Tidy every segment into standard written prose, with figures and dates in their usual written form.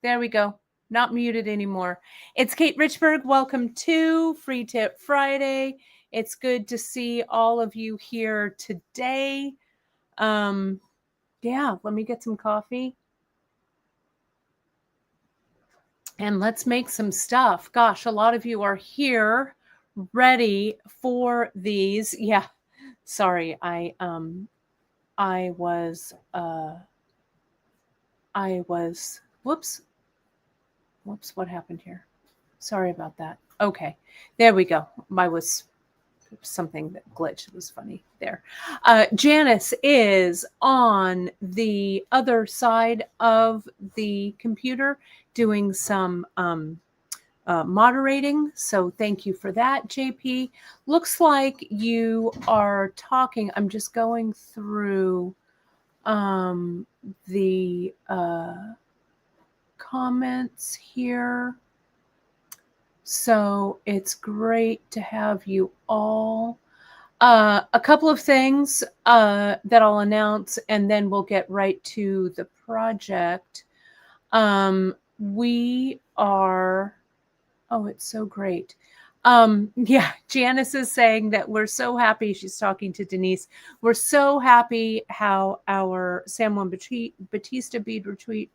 There we go. Not muted anymore. It's Kate Richburg. Welcome to Free Tip Friday. It's good to see all of you here today. Yeah, let me get some coffee. And let's make some stuff. Gosh, a lot of you are here ready for these. Yeah. Sorry, I was whoops, what happened here? Sorry about that. Okay, there we go. I was something that glitched. It was funny there. Janice is on the other side of the computer doing some moderating. So thank you for that, JP. Looks like you are talking. I'm just going through the comments here. So it's great to have you all. A couple of things that I'll announce, and then we'll get right to the project. We are, oh, it's so great. Yeah, Janice is saying that we're so happy. She's talking to Denise. We're so happy how our San Juan Batista bead retreat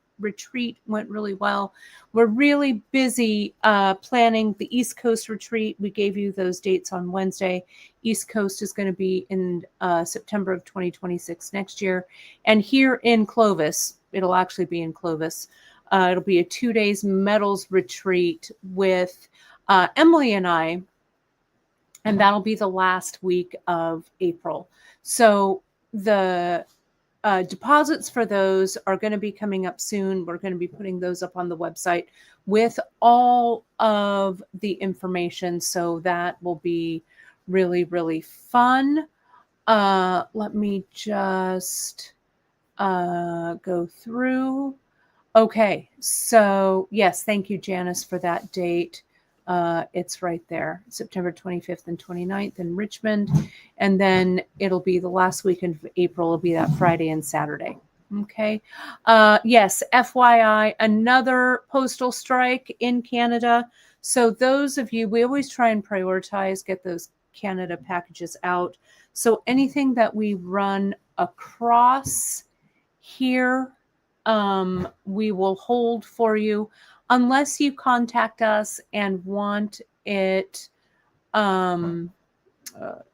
went really well. We're really busy planning the East Coast retreat. We gave you those dates on Wednesday. East Coast is going to be in September of 2026 next year. And here in Clovis, it'll actually be in Clovis. It'll be a 2 days metals retreat with Emily and I, and that'll be the last week of April. So the deposits for those are going to be coming up soon. We're going to be putting those up on the website with all of the information. So that will be really, really fun. Let me just go through. Okay. So yes, thank you, Janice, for that date. It's right there, September 25th and 29th in Richmond. And then it'll be the last weekend of April. It'll be that Friday and Saturday. Okay. Yes, FYI, another postal strike in Canada. So those of you, we always try and prioritize, get those Canada packages out. So anything that we run across here, we will hold for you unless you contact us and want it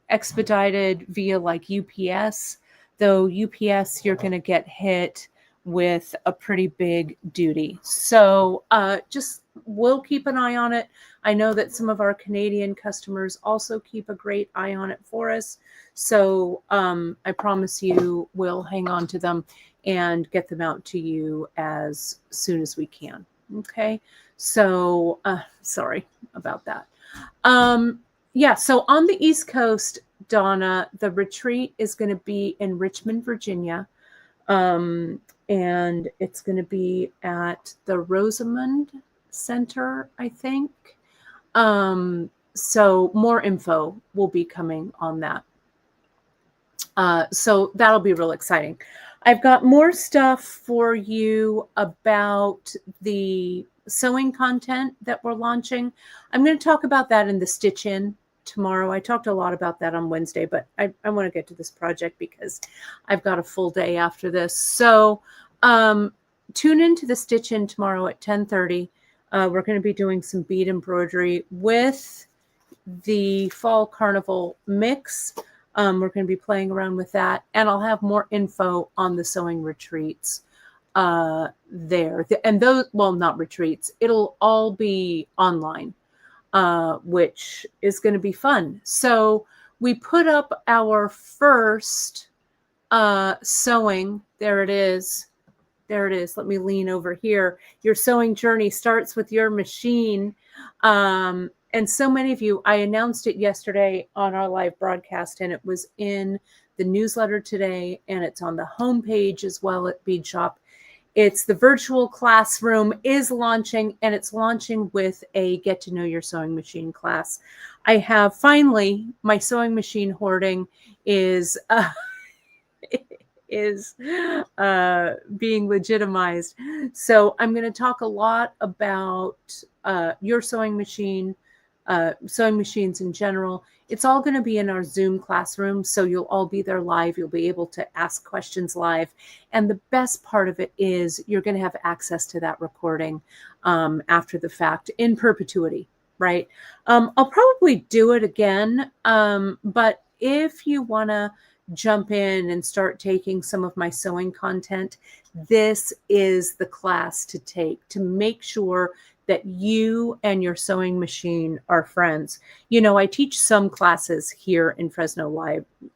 expedited via like UPS. Though UPS, you're going to get hit with a pretty big duty. So just we'll keep an eye on it. I know that some of our Canadian customers also keep a great eye on it for us. So I promise you we'll hang on to them and get them out to you as soon as we can. Okay. So sorry about that. Yeah. So on the East Coast, Donna, the retreat is going to be in Richmond, Virginia. And it's going to be at the Rosamond Center, I think. So more info will be coming on that. So that'll be real exciting. I've got more stuff for you about the sewing content that we're launching. I'm going to talk about that in the Stitch In tomorrow. I talked a lot about that on Wednesday, but I want to get to this project because I've got a full day after this. So tune into the Stitch In tomorrow at 10:30. We're going to be doing some bead embroidery with the Fall Carnival mix. We're going to be playing around with that, and I'll have more info on the sewing retreats there. And those, well, not retreats. It'll all be online, which is going to be fun. So we put up our first sewing. There it is. There it is. Let me lean over here. Your sewing journey starts with your machine. And so many of you, I announced it yesterday on our live broadcast, and it was in the newsletter today, and it's on the homepage as well at Bead Shop. It's the virtual classroom is launching, and it's launching with a Get to Know Your Sewing Machine class. I have finally, my sewing machine hoarding is is being legitimized. So I'm going to talk a lot about your sewing machine, sewing machines in general. It's all going to be in our Zoom classroom, so you'll all be there live. You'll be able to ask questions live. And the best part of it is you're going to have access to that recording after the fact in perpetuity, right? I'll probably do it again, but if you want to jump in and start taking some of my sewing content, this is the class to take to make sure that you and your sewing machine are friends. You know, I teach some classes here in Fresno,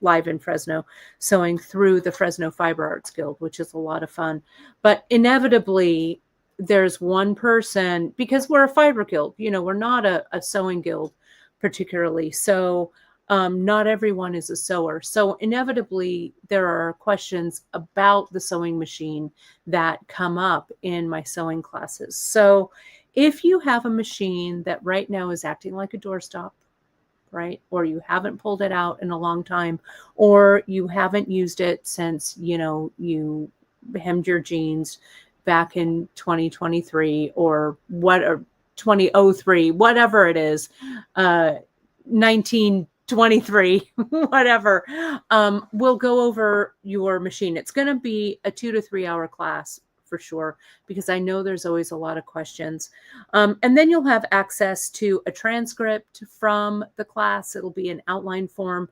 live in Fresno, sewing through the Fresno Fiber Arts Guild, which is a lot of fun. But inevitably, there's one person, because we're a fiber guild, you know, we're not a sewing guild particularly. So not everyone is a sewer. So inevitably, there are questions about the sewing machine that come up in my sewing classes. So if you have a machine that right now is acting like a doorstop, right, or you haven't pulled it out in a long time, or you haven't used it since, you know, you hemmed your jeans back in 2023 or 2003, whatever it is, 1923, whatever, we'll go over your machine. It's going to be a 2 to 3 hour class for sure, because I know there's always a lot of questions. And then you'll have access to a transcript from the class. It'll be in outline form,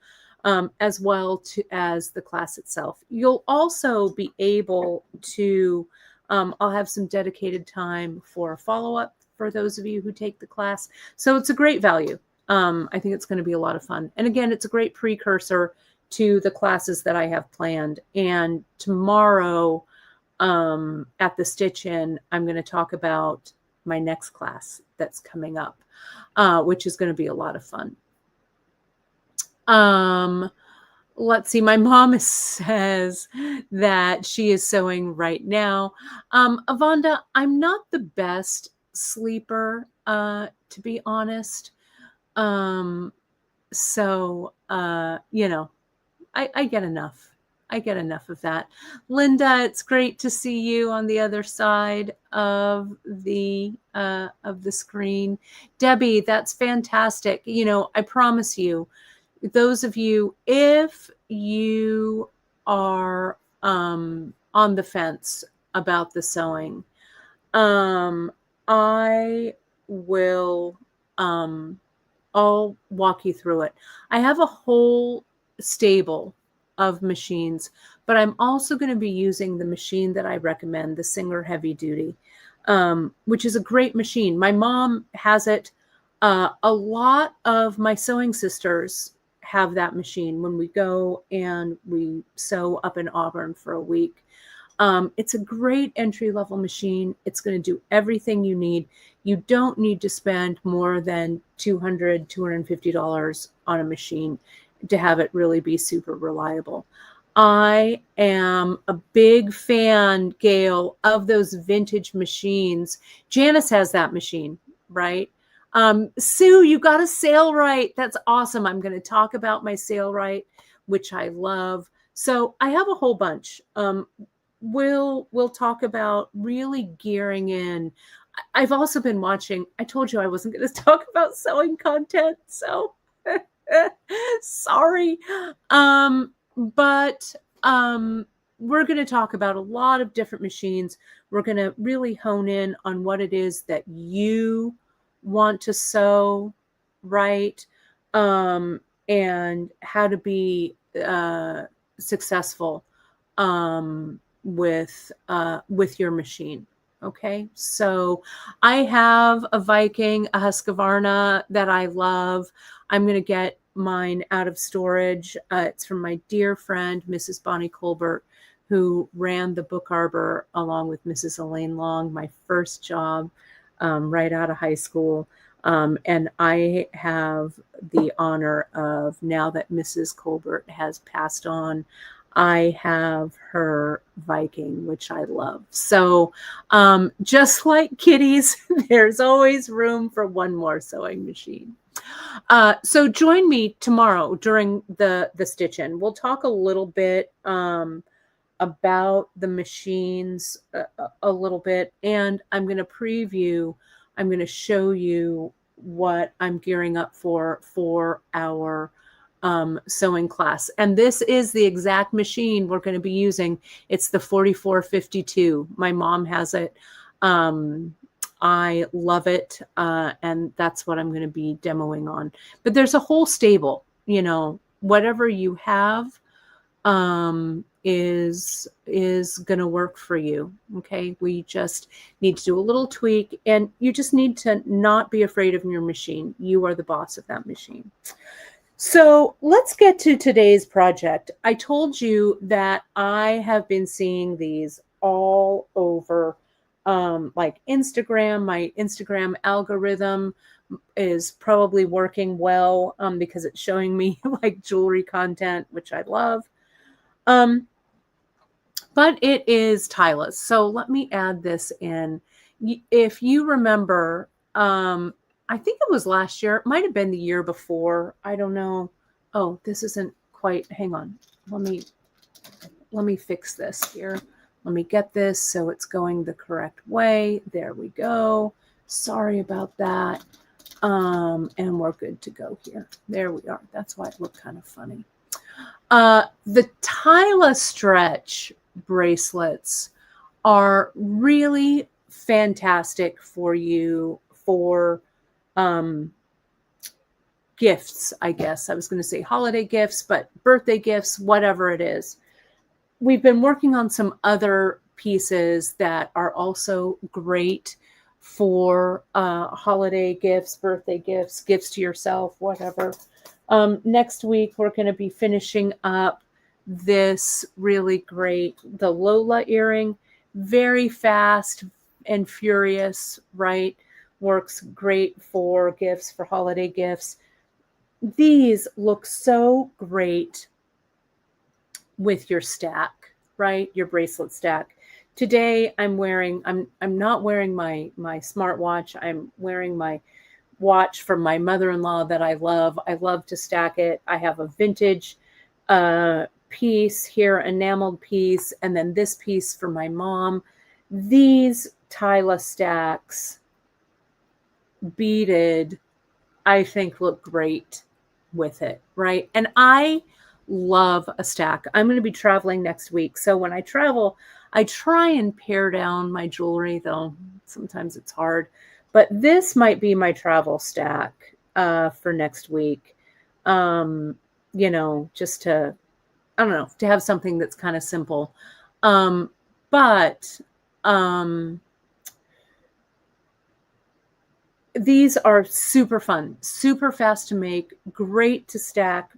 as well as the class itself. You'll also be able to, I'll have some dedicated time for follow-up for those of you who take the class. So it's a great value. I think it's going to be a lot of fun. And again, it's a great precursor to the classes that I have planned. And tomorrow, at the Stitch In, I'm going to talk about my next class that's coming up, which is going to be a lot of fun. Let's see. My mom says that she is sewing right now. Avonda, I'm not the best sleeper, to be honest. So, you know, I get enough. I get enough of that. Linda, it's great to see you on the other side of the screen. Debbie, that's fantastic. You know, I promise you, those of you, if you are on the fence about the sewing, I will I'll walk you through it. I have a whole stable of machines, but I'm also going to be using the machine that I recommend, the Singer Heavy Duty, which is a great machine. My mom has it. A lot of my sewing sisters have that machine when we go and we sew up in Auburn for a week. It's a great entry-level machine. It's going to do everything you need. You don't need to spend more than $200, $250 on a machine to have it really be super reliable. I am a big fan, Gail, of those vintage machines. Janice has that machine, right? Sue, you got a Sailrite. That's awesome. I'm going to talk about my Sailrite, which I love. So I have a whole bunch. We'll talk about really gearing in. I've also been watching. I told you I wasn't going to talk about sewing content, so sorry. But we're going to talk about a lot of different machines. We're going to really hone in on what it is that you want to sew, right? And how to be successful with your machine. Okay, so I have a Viking, a Husqvarna that I love. I'm going to get mine out of storage. It's from my dear friend, Mrs. Bonnie Colbert, who ran the Book Arbor along with Mrs. Elaine Long, my first job right out of high school. And I have the honor of, now that Mrs. Colbert has passed on, I have her Viking, which I love. So just like kitties, there's always room for one more sewing machine. So join me tomorrow during the Stitch In. We'll talk a little bit about the machines a little bit, and I'm going to preview, I'm going to show you what I'm gearing up for our sewing class. And this is the exact machine we're going to be using. It's the 4452. My mom has it. I love it. And that's what I'm going to be demoing on. But there's a whole stable, whatever you have is going to work for you. Okay. We just need to do a little tweak, and you just need to not be afraid of your machine. You are the boss of that machine. So let's get to today's project. I told you that I have been seeing these all over, like Instagram. My Instagram algorithm is probably working well because it's showing me like jewelry content, which I love. But it is Tila's. So let me add this in. If you remember, I think it was last year. It might have been the year before. I don't know. Oh, this isn't quite. Hang on. Let me fix this here. Let me get this so it's going the correct way. There we go. Sorry about that. And we're good to go here. There we are. That's why it looked kind of funny. The Tila Stretch bracelets are really fantastic for you for gifts, I guess. I was going to say holiday gifts, but birthday gifts, whatever it is. We've been working on some other pieces that are also great for holiday gifts, birthday gifts, gifts to yourself, whatever. Next week, we're going to be finishing up this really great, the Lola earring. Very fast and furious, right? Works great for gifts, for holiday gifts. These look so great with your stack, right? Your bracelet stack. Today, I'm not wearing my smartwatch. I'm wearing my watch from my mother-in-law that I love. I love to stack it. I have a vintage piece here, enameled piece, and then this piece for my mom. These Tila stacks, beaded, I think look great with it, right? And I love a stack. I'm going to be traveling next week. So when I travel, I try and pare down my jewelry, though sometimes it's hard. But this might be my travel stack for next week. Just to, I don't know, to have something that's kind of simple. But these are super fun, super fast to make, great to stack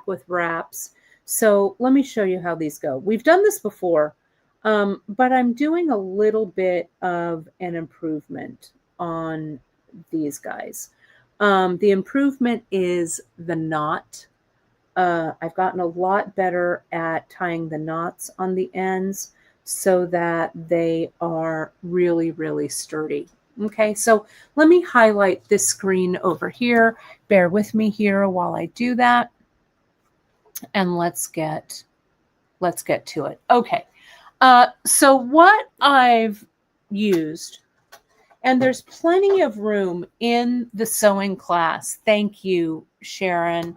with wraps. So let me show you how these go. We've done this before, but I'm doing a little bit of an improvement on these guys. The improvement is the knot. I've gotten a lot better at tying the knots on the ends so that they are really, really sturdy. Okay, so let me highlight this screen over here. Bear with me here while I do that. And let's get to it. Okay, so what I've used, and there's plenty of room in the sewing class. Thank you, Sharon.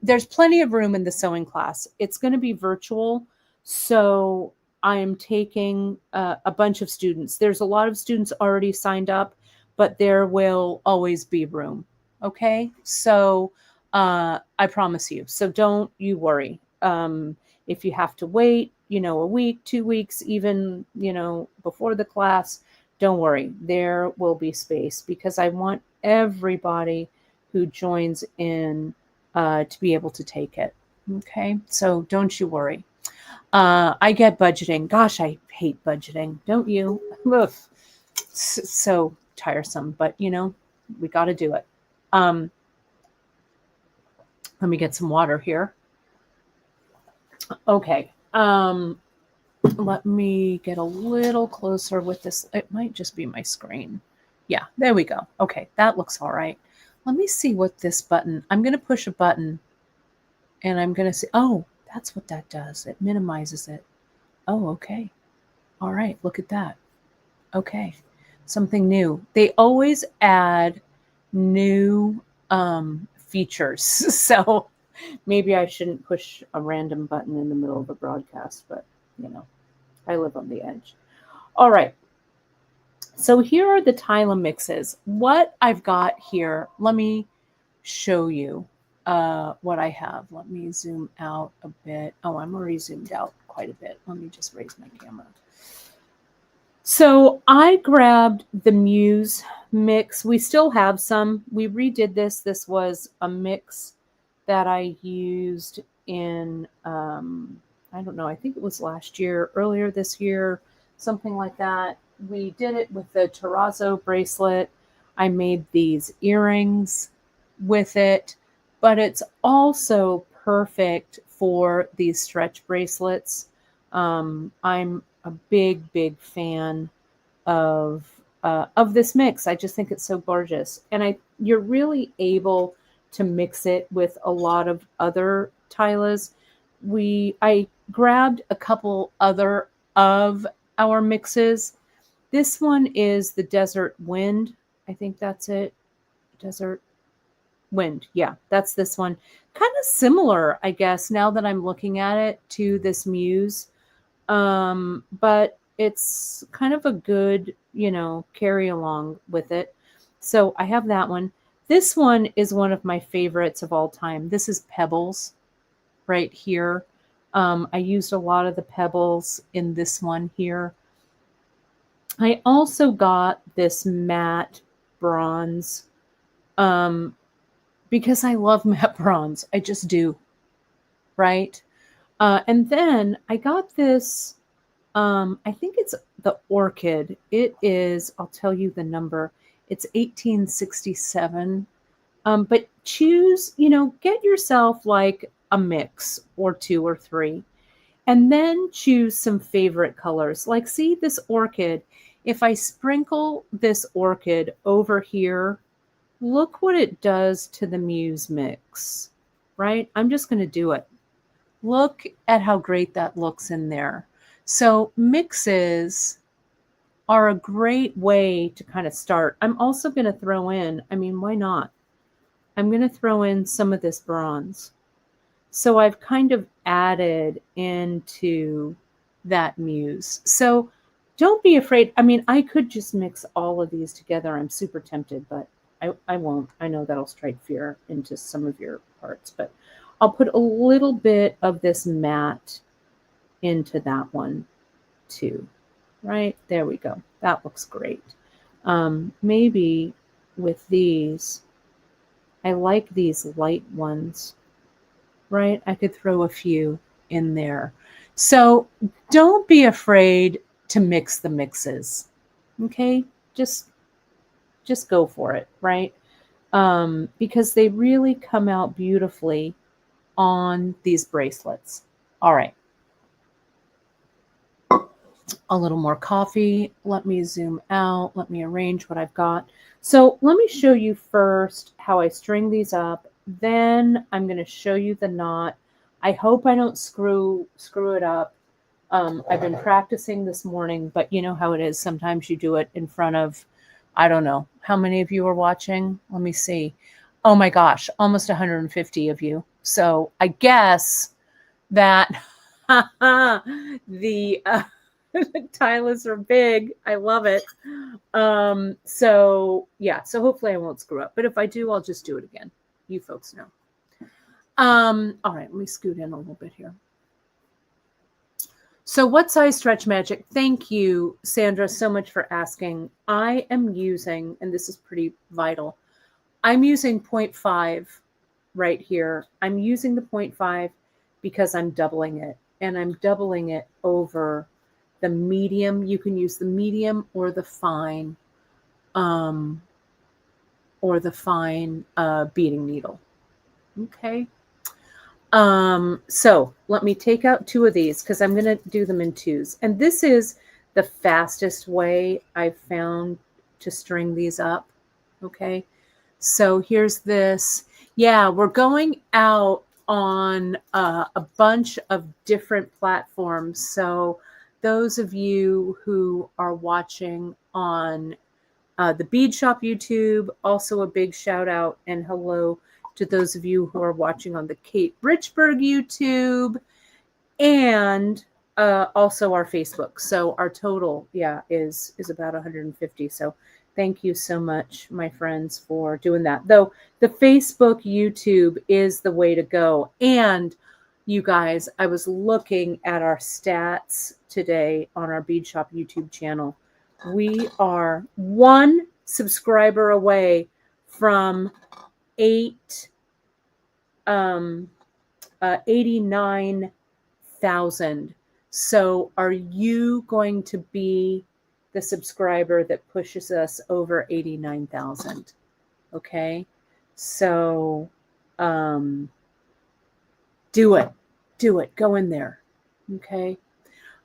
There's plenty of room in the sewing class. It's going to be virtual, so I am taking a bunch of students. There's a lot of students already signed up, but there will always be room. Okay, so I promise you. So don't you worry. If you have to wait, a week, 2 weeks, even, before the class, don't worry. There will be space because I want everybody who joins in to be able to take it. Okay, so don't you worry. I get budgeting. Gosh, I hate budgeting. Don't you? Ugh. So tiresome, but we got to do it. Let me get some water here. Okay. Let me get a little closer with this. It might just be my screen. Yeah, there we go. Okay, that looks all right. Let me see what this button, I'm going to push a button and I'm going to see, oh, that's what that does. It minimizes it. Oh, okay. All right. Look at that. Okay. Something new. They always add new features. So maybe I shouldn't push a random button in the middle of a broadcast, but you know, I live on the edge. All right. So here are the Tila mixes. What I've got here, let me show you what I have. Let me zoom out a bit. Oh, I'm already zoomed out quite a bit. Let me just raise my camera. So I grabbed the Muse mix. We still have some. We redid this. This was a mix that I used in, I don't know, I think it was last year, earlier this year, something like that. We did it with the terrazzo bracelet. I made these earrings with it, but it's also perfect for these stretch bracelets. I'm a big, big fan of this mix. I just think it's so gorgeous, and you're really able to mix it with a lot of other Tylas. I grabbed a couple other of our mixes. This one is the Desert Wind. I think that's it. Desert Wind. Yeah, that's this one. Kind of similar, I guess, now that I'm looking at it, to this Muse. But it's kind of a good, carry along with it. So I have that one. This one is one of my favorites of all time. This is Pebbles right here. I used a lot of the pebbles in this one here. I also got this matte bronze because I love matte bronze. I just do, right? And then I got this. I think it's the Orchid. It is, I'll tell you the number. It's 1867. But choose, get yourself like a mix or two or three, and then choose some favorite colors. Like, see this Orchid. If I sprinkle this Orchid over here, look what it does to the Muse mix, right? I'm just going to do it. Look at how great that looks in there. So mixes are a great way to kind of start. I'm also going to throw in, why not? I'm going to throw in some of this bronze. So I've kind of added into that Muse. So don't be afraid. I could just mix all of these together. I'm super tempted, but I won't. I know that'll strike fear into some of your hearts, but I'll put a little bit of this matte into that one too. Right? There we go. That looks great. Maybe with these, I like these light ones, right? I could throw a few in there. So don't be afraid to mix the mixes. Okay? Just go for it, right? Because they really come out beautifully on these bracelets. All right. A little more coffee. Let me zoom out. Let me arrange what I've got. So let me show you first how I string these up. Then I'm going to show you the knot. I hope I don't screw it up. I've been practicing this morning, but you know how it is. Sometimes you do it in front of, I don't know, how many of you are watching? Let me see. Oh my gosh, almost 150 of you. So I guess that the Tylas are big. I love it. So yeah, so hopefully I won't screw up. But if I do, I'll just do it again. You folks know. All right, let me scoot in a little bit here. So what size stretch magic? Thank you, Sandra, so much for asking. I am using, and this is pretty vital, I'm using 0.5 right here. I'm using the 0.5 because I'm doubling it, and I'm doubling it over the medium. You can use the medium or the fine beading needle. Okay. So let me take out two of these because I'm going to do them in twos. And this is the fastest way I've found to string these up. Okay. So here's this. Yeah, we're going out on a bunch of different platforms. So those of you who are watching on the Bead Shop YouTube, also a big shout out and hello to those of you who are watching on the Kate Richburg YouTube, and also our Facebook. So our total, is about 150. So thank you so much, my friends, for doing that. Though the Facebook YouTube is the way to go. And you guys, I was looking at our stats today on our Bead Shop YouTube channel. We are 1 subscriber away from 89,000. So are you going to be the subscriber that pushes us over 89,000? Okay. So do it. Go in there. Okay.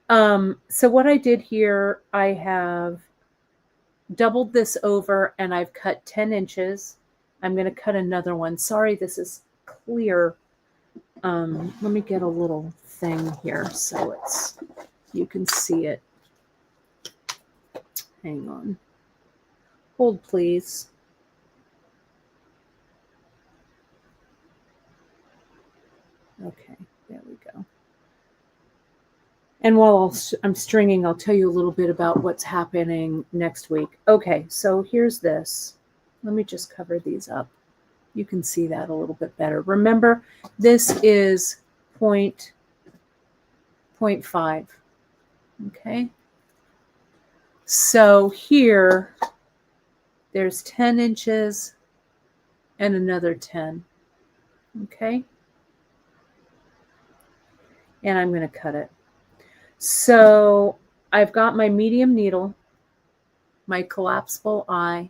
So what I did here, I have doubled this over and I've cut 10 inches. I'm going to cut another one. Sorry, this is clear. Let me get a little thing here so you can see it. Hang on. Hold, please. Okay, there we go. And while I'm stringing, I'll tell you a little bit about what's happening next week. Okay, so here's this. Let me just cover these up. You can see that a little bit better. Remember, this is 0.5. Okay. So here, there's 10 inches and another 10. Okay. And I'm going to cut it. So I've got my medium needle, my collapsible eye.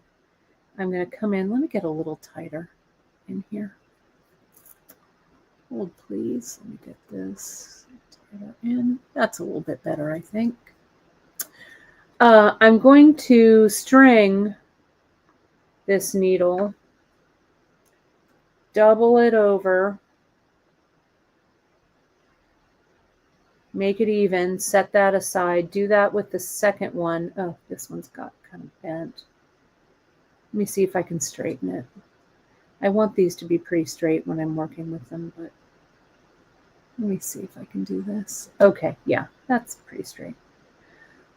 I'm going to come in. Let me get a little tighter in here. Hold, please. Let me get this tighter in. That's a little bit better, I think. I'm going to string this needle, double it over, make it even, set that aside. Do that with the second one. Oh, this one's got kind of bent. Let me see if I can straighten it. I want these to be pretty straight when I'm working with them, but let me see if I can do this. Okay, yeah, that's pretty straight.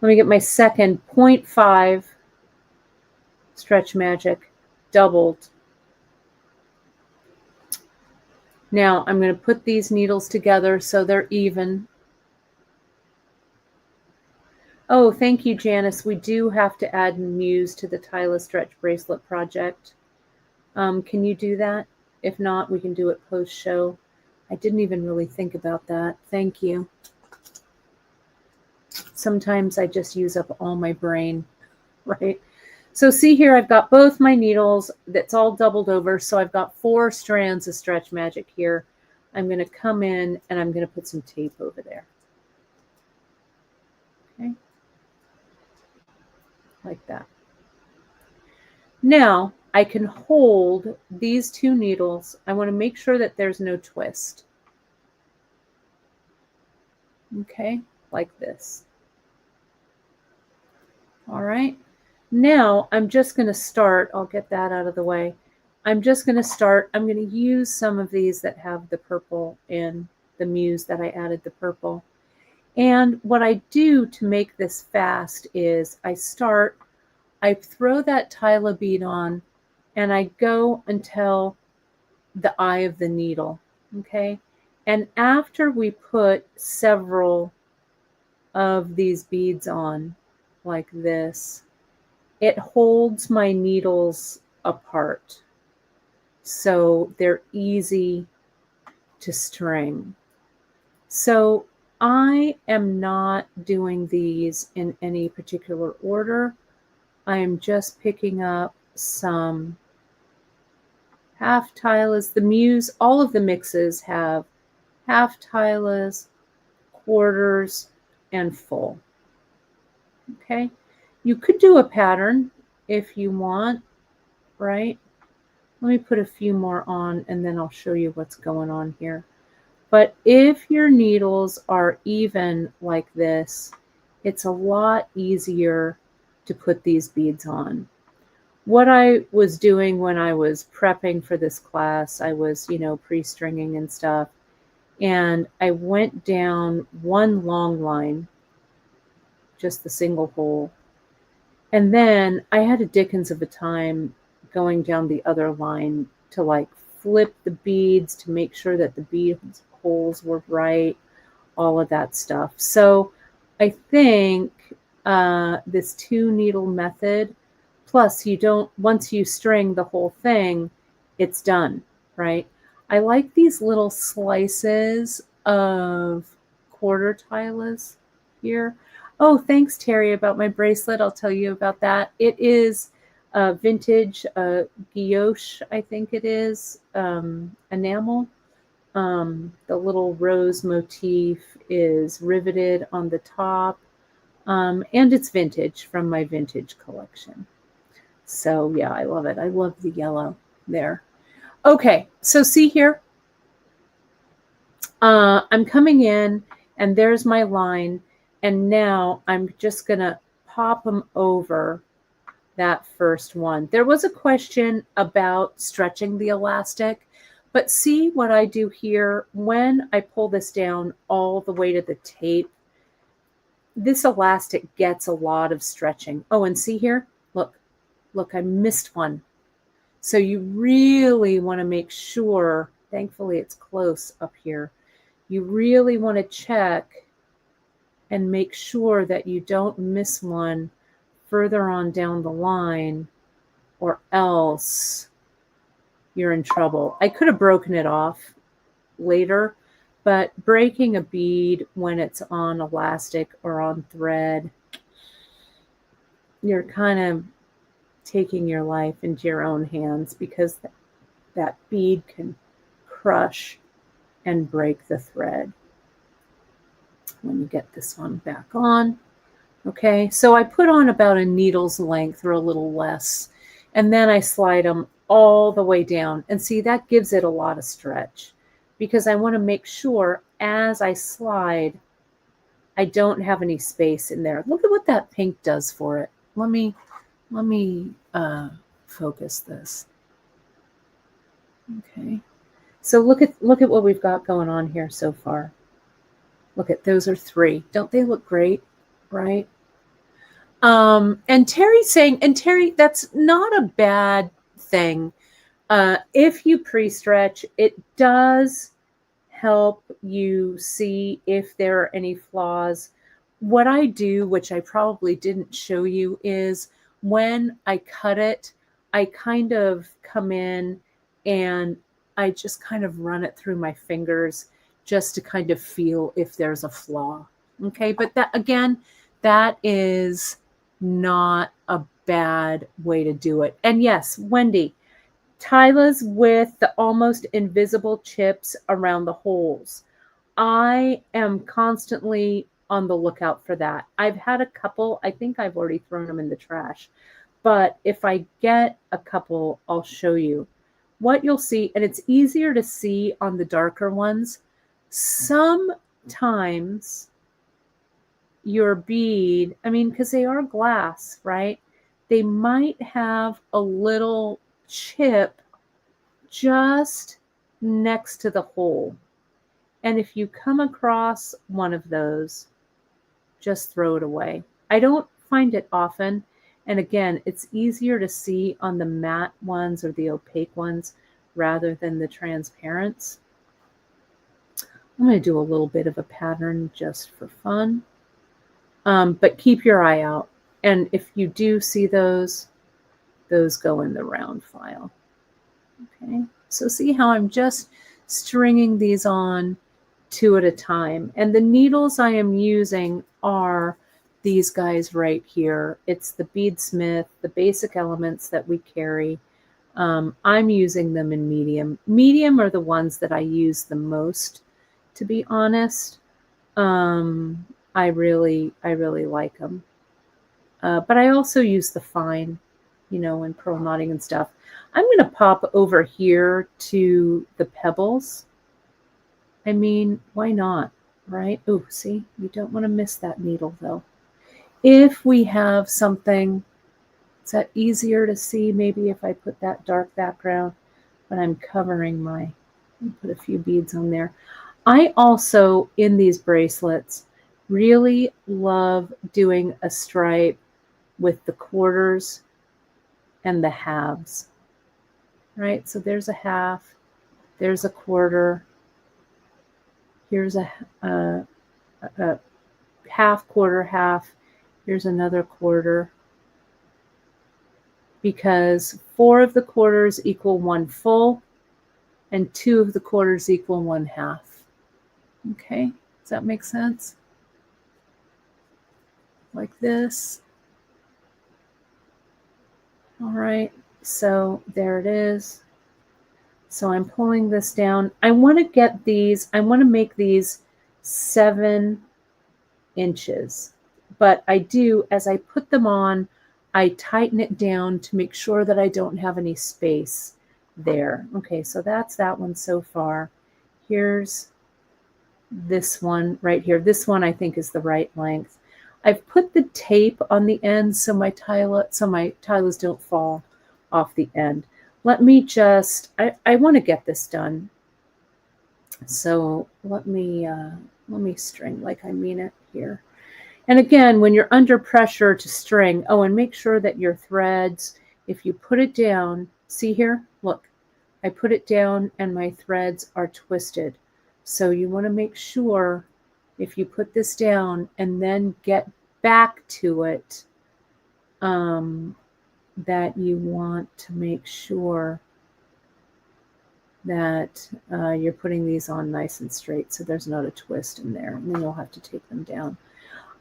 Let me get my second 0.5 Stretch Magic doubled. Now I'm going to put these needles together so they're even. Oh, thank you, Janice. We do have to add Muse to the Tila Stretch Bracelet project. Can you do that? If not, we can do it post-show. I didn't even really think about that. Thank you. Sometimes I just use up all my brain, right? So see here, I've got both my needles. That's all doubled over. So I've got 4 strands of Stretch Magic here. I'm going to come in and I'm going to put some tape over there. Okay. Like that. Now I can hold these 2 needles. I want to make sure that there's no twist. Okay, like this. All right. Now I'm just going to start. I'll get that out of the way. I'm just going to start. I'm going to use some of these that have the purple in the Muse that I added the purple. And what I do to make this fast is I throw that Tila bead on and I go until the eye of the needle. Okay. And after we put several of these beads on like this, it holds my needles apart. So they're easy to string. So I am not doing these in any particular order. I am just picking up some half Tilas. The Muse, all of the mixes have half Tilas, quarters, and full. Okay. You could do a pattern if you want, right? Let me put a few more on and then I'll show you what's going on here. But if your needles are even like this, it's a lot easier to put these beads on. What I was doing when I was prepping for this class, I was, pre-stringing and stuff, and I went down one long line, just the single hole, and then I had a dickens of a time going down the other line to like flip the beads to make sure that the bead holes were right, all of that stuff. So I think this 2-needle method, plus once you string the whole thing, it's done, right? I like these little slices of quarter tilas here. Oh, thanks, Terry, about my bracelet. I'll tell you about that. It is vintage guilloche, I think it is, enamel. The little rose motif is riveted on the top, and it's vintage from my vintage collection. So yeah, I love it. I love the yellow there. Okay, so see here, I'm coming in and there's my line, and now I'm just gonna pop them over that first one. There was a question about stretching the elastic, but see what I do here when I pull this down all the way to the tape. This elastic gets a lot of stretching. Oh, and see here, look, I missed one. So you really want to make sure, thankfully it's close up here, you really want to check and make sure that you don't miss one further on down the line, or else you're in trouble. I could have broken it off later, but breaking a bead when it's on elastic or on thread, you're kind of taking your life into your own hands, because that bead can crush and break the thread. Let me get this one back on. Okay, so I put on about a needle's length or a little less, and then I slide them all the way down. And see, that gives it a lot of stretch, because I want to make sure as I slide, I don't have any space in there. Look at what that pink does for it. Let me focus this. Okay, so look at what we've got going on here so far. Look at, those are 3. Don't they look great, right? And Terry's saying, and Terry, that's not a bad thing. If you pre-stretch, it does help you see if there are any flaws. What I do, which I probably didn't show you, is when I cut it, I kind of come in and I just kind of run it through my fingers just to kind of feel if there's a flaw. Okay, but that, again, that is not a bad way to do it. And yes, Wendy, Tila's with the almost invisible chips around the holes. I am constantly on the lookout for that. I've had a couple. I think I've already thrown them in the trash. But if I get a couple, I'll show you. What you'll see, and it's easier to see on the darker ones, sometimes your bead, I mean, because they are glass, right? They might have a little chip just next to the hole. And if you come across one of those, just throw it away. I don't find it often. And again, it's easier to see on the matte ones or the opaque ones rather than the transparents. I'm going to do a little bit of a pattern just for fun. But keep your eye out. And if you do see those go in the round file. Okay, so see how I'm just stringing these on 2 at a time. And the needles I am using are these guys right here. It's the Beadsmith, the basic elements that we carry. I'm using them in medium. Medium are the ones that I use the most, to be honest. I really like them. But I also use the fine, in pearl knotting and stuff. I'm going to pop over here to the pebbles. I mean, why not, right? Oh, see, you don't want to miss that needle though. if we have something, is that easier to see maybe if I put that dark background, but I'm covering my, put a few beads on there. I also, in these bracelets, really love doing a stripe with the quarters and the halves, right? So there's a half, there's a quarter, here's a half, quarter, half, here's another quarter, because 4 of the quarters equal 1 full and 2 of the quarters equal 1 half. Okay, does that make sense? Like this. All right, so there it is. So I'm pulling this down. I want to get these, I want to make these 7 inches. But I do, as I put them on, I tighten it down to make sure that I don't have any space there. Okay, so that's that one so far. Here's this one right here. This one I think is the right length. I've put the tape on the end so my tilas don't fall off the end. Let me just, I want to get this done. So let me string like I mean it here. And again, when you're under pressure to string, oh, and make sure that your threads, if you put it down, see here, look, I put it down and my threads are twisted. So you want to make sure if you put this down and then get back to it, that you want to make sure that you're putting these on nice and straight so there's not a twist in there, and then you'll have to take them down.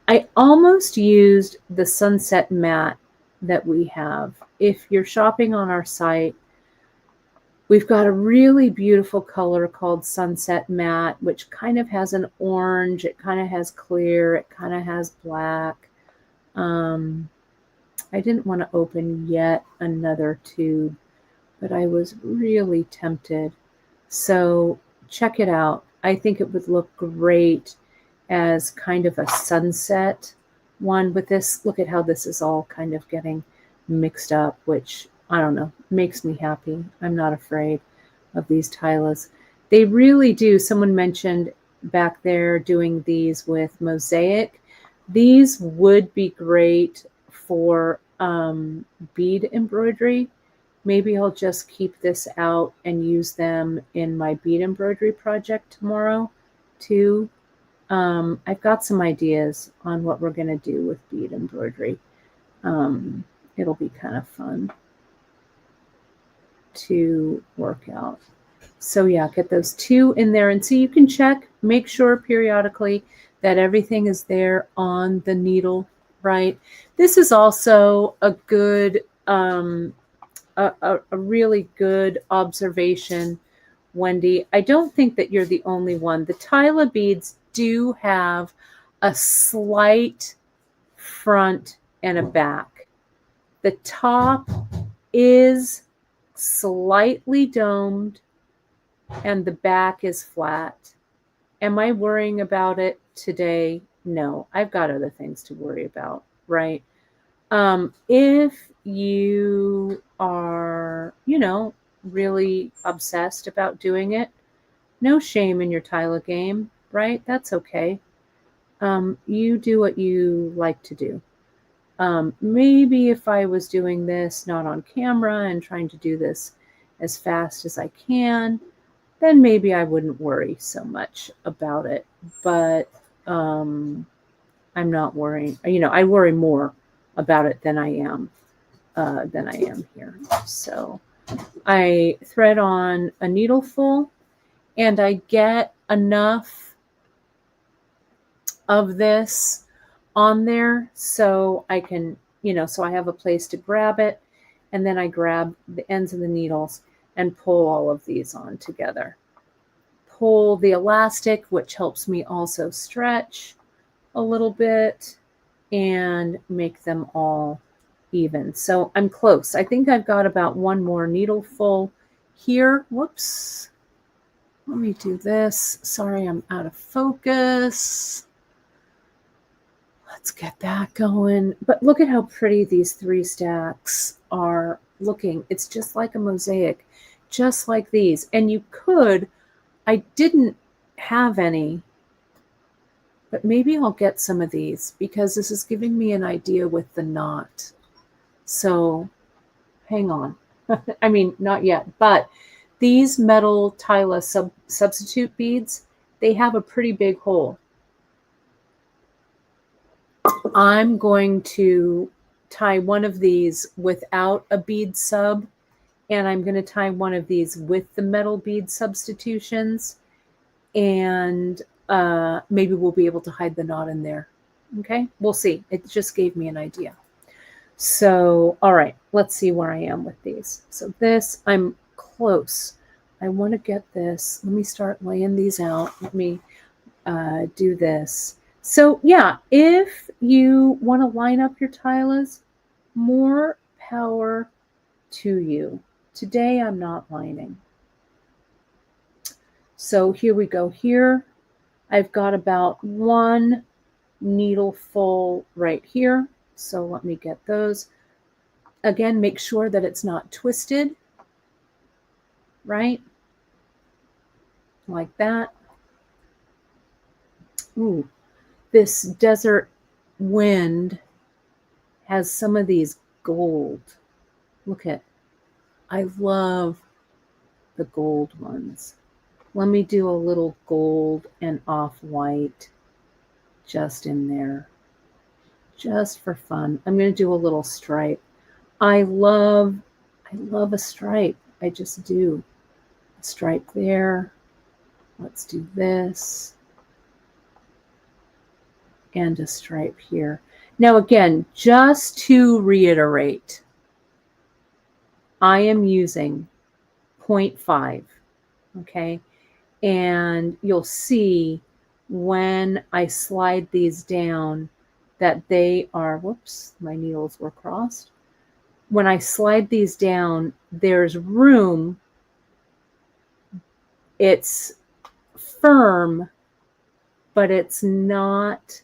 I almost used the sunset mat that we have. If you're shopping on our site, we've got a really beautiful color called Sunset Matte, which kind of has an orange, it kind of has clear, it kind of has black. I didn't want to open yet another tube, but I was really tempted. So check it out. I think it would look great as kind of a sunset one with this. Look at how this is all kind of getting mixed up, which I don't know, makes me happy. I'm not afraid of these tilas. They really do. Someone mentioned back there doing these with mosaic. These would be great for bead embroidery. Maybe I'll just keep this out and use them in my bead embroidery project tomorrow too. I've got some ideas on what we're going to do with bead embroidery. It'll be kind of fun to work out. So yeah, get those 2 in there, and so you can check, make sure periodically that everything is there on the needle, right? This is also a good, a really good observation, Wendy. I don't think that you're the only one. The Tila beads do have a slight front and a back. The top is slightly domed and the back is flat. Am I worrying about it today? No, I've got other things to worry about, right? If you are, really obsessed about doing it, no shame in your Tila game, right? That's okay. You do what you like to do. Maybe if I was doing this not on camera and trying to do this as fast as I can, then maybe I wouldn't worry so much about it. But I'm not worrying. I worry more about it than I am here. So I thread on a needle full, and I get enough of this on there so I can, so I have a place to grab it, and then I grab the ends of the needles and pull all of these on together. Pull the elastic, which helps me also stretch a little bit and make them all even. So I'm close. I think I've got about 1 more needle full here. Whoops. Let me do this. Sorry, I'm out of focus. let's get that going. But look at how pretty these 3 stacks are looking. It's just like a mosaic, just like these. And you could, I didn't have any, but maybe I'll get some of these because this is giving me an idea with the knot. So hang on. I mean, not yet, but these metal Tila substitute beads, they have a pretty big hole. I'm going to tie one of these without a bead sub, and I'm going to tie one of these with the metal bead substitutions, and maybe we'll be able to hide the knot in there. Okay, we'll see. It just gave me an idea. So, all right, let's see where I am with these. So this, I'm close. I want to get this. Let me start laying these out. Let me do this. So yeah, if you want to line up your tilas, more power to you. Today I'm not lining. So here we go. Here I've got about 1 needle full right here. So let me get those. Again, make sure that it's not twisted, right? Like that. Ooh, this desert wind has some of these gold. Look at, I love the gold ones. Let me do a little gold and off-white just in there, just for fun. I'm going to do a little stripe. I love a stripe. I just do a stripe there. Let's do this. And a stripe here. Now again, just to reiterate, I am using 0.5, okay? And you'll see when I slide these down that they are, whoops, my needles were crossed. When I slide these down, there's room. It's firm, but it's not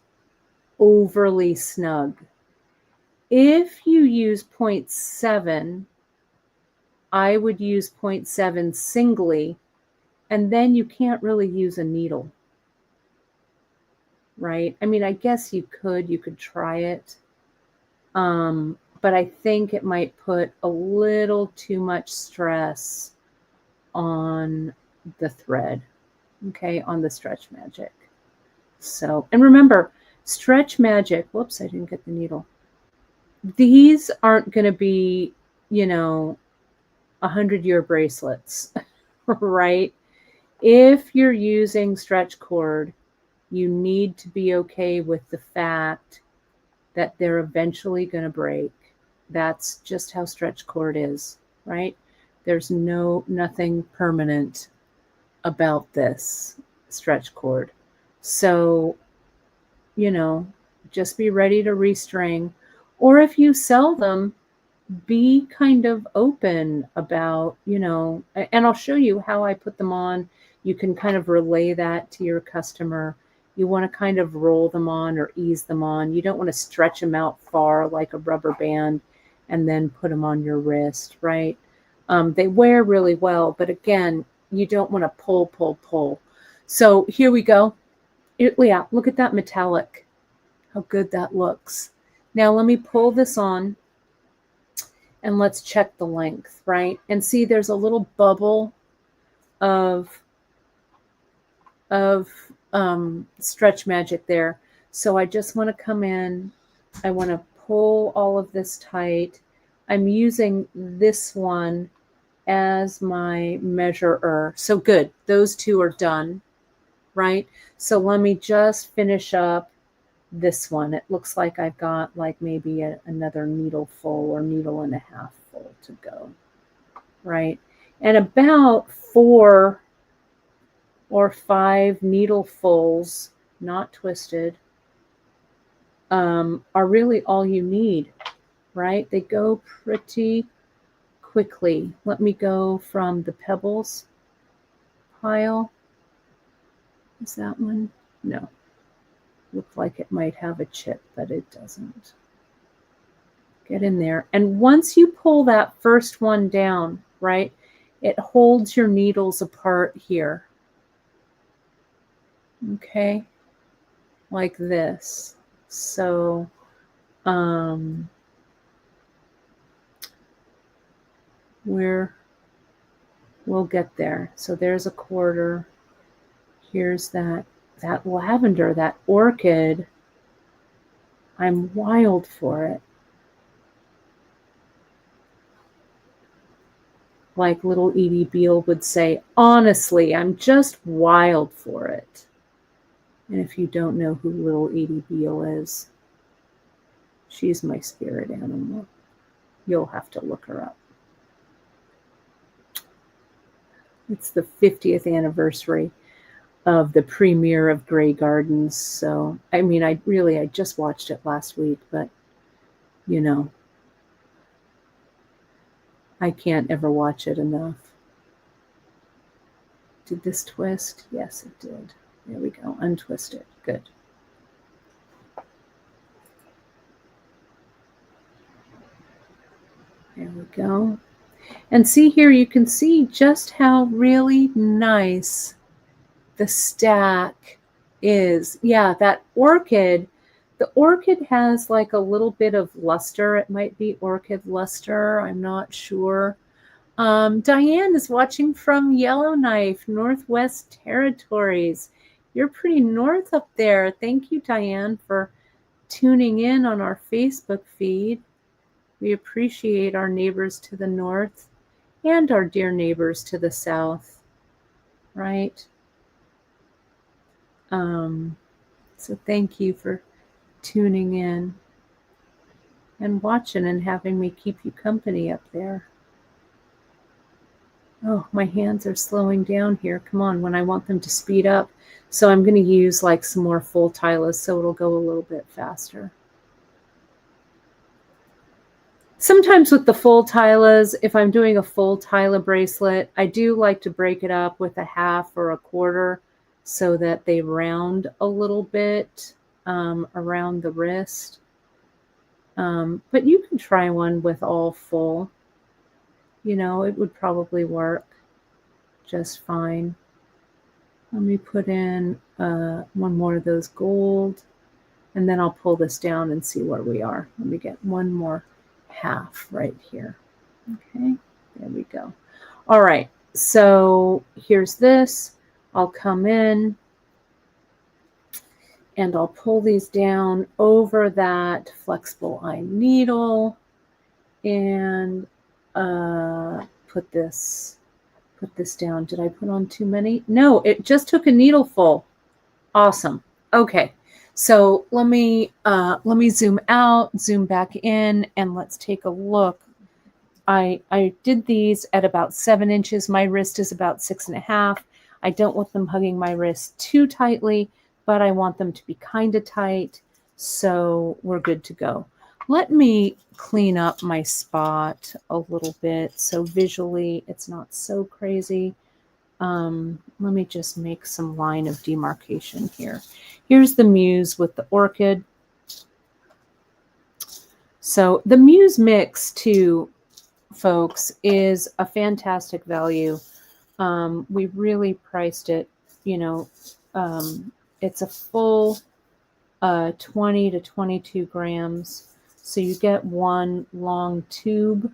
overly snug. If you use 0.7, I would use 0.7 singly, and then you can't really use a needle, right? I mean, I guess you could try it, but I think it might put a little too much stress on the thread, okay, on the Stretch Magic. So, and remember, Stretch Magic, whoops, I didn't get the needle. These aren't going to be, 100-year bracelets, right? If you're using stretch cord, you need to be okay with the fact that they're eventually going to break. That's just how stretch cord is, right? There's nothing permanent about this stretch cord. So, just be ready to restring. Or if you sell them, be kind of open about, and I'll show you how I put them on. You can kind of relay that to your customer. You want to kind of roll them on or ease them on. You don't want to stretch them out far like a rubber band and then put them on your wrist, right? They wear really well, but again, you don't want to pull. So here we go. Yeah, look at that metallic. How good that looks. Now let me pull this on and let's check the length, right? And see there's a little bubble of Stretch Magic there. So I just want to come in. I want to pull all of this tight. I'm using this one as my measurer. So good. Those two are done, right? So let me just finish up this one. It looks like I've got like maybe another needle full or needle and a half full to go, right? And about 4 or 5 needlefuls, not twisted, are really all you need, right? They go pretty quickly. Let me go from the pebbles pile. Is that one? No. Looked like it might have a chip, but it doesn't. Get in there. And once you pull that first one down, right, it holds your needles apart here. Okay, like this. So, we'll get there. So there's a quarter. Here's that lavender, that orchid. I'm wild for it. Like little Edie Beale would say, honestly, I'm just wild for it. And if you don't know who little Edie Beale is, she's my spirit animal. You'll have to look her up. It's the 50th anniversary of the premiere of Grey Gardens. So, I mean, I just watched it last week, but, you know, I can't ever watch it enough. Did this twist? Yes, it did. There we go. Untwist it. Good. There we go. And see here, you can see just how really nice the stack is. Yeah, that orchid, the orchid has like a little bit of luster. It might be orchid luster. I'm not sure. Diane is watching from Yellowknife, Northwest Territories. You're pretty north up there. Thank you, Diane, for tuning in on our Facebook feed. We appreciate our neighbors to the north and our dear neighbors to the south, right? So thank you for tuning in and watching and having me keep you company up there. Oh, my hands are slowing down here. Come on, when I want them to speed up. So I'm going to use like some more full Tilas so it'll go a little bit faster. Sometimes with the full Tilas, if I'm doing a full Tila bracelet, I do like to break it up with a half or a quarter so that they round a little bit around the wrist. But you can try one with all full. You know, it would probably work just fine. Let me put in one more of those gold, and then I'll pull this down and see where we are. Let me get one more half right here. Okay, there we go. All right, so here's this. I'll come in and I'll pull these down over that flexible eye needle and put this down. Did I put on too many? No, it just took a needle full. Awesome. Okay. So let me zoom out, zoom back in, and let's take a look. I did these at about 7 inches. My wrist is about 6.5. I don't want them hugging my wrist too tightly, but I want them to be kind of tight. So we're good to go. Let me clean up my spot a little bit so visually it's not so crazy. Let me just make some line of demarcation here. Here's the Muse with the orchid. So the Muse mix too, folks, is a fantastic value. We really priced it, you know, it's a full 20 to 22 grams. So you get one long tube.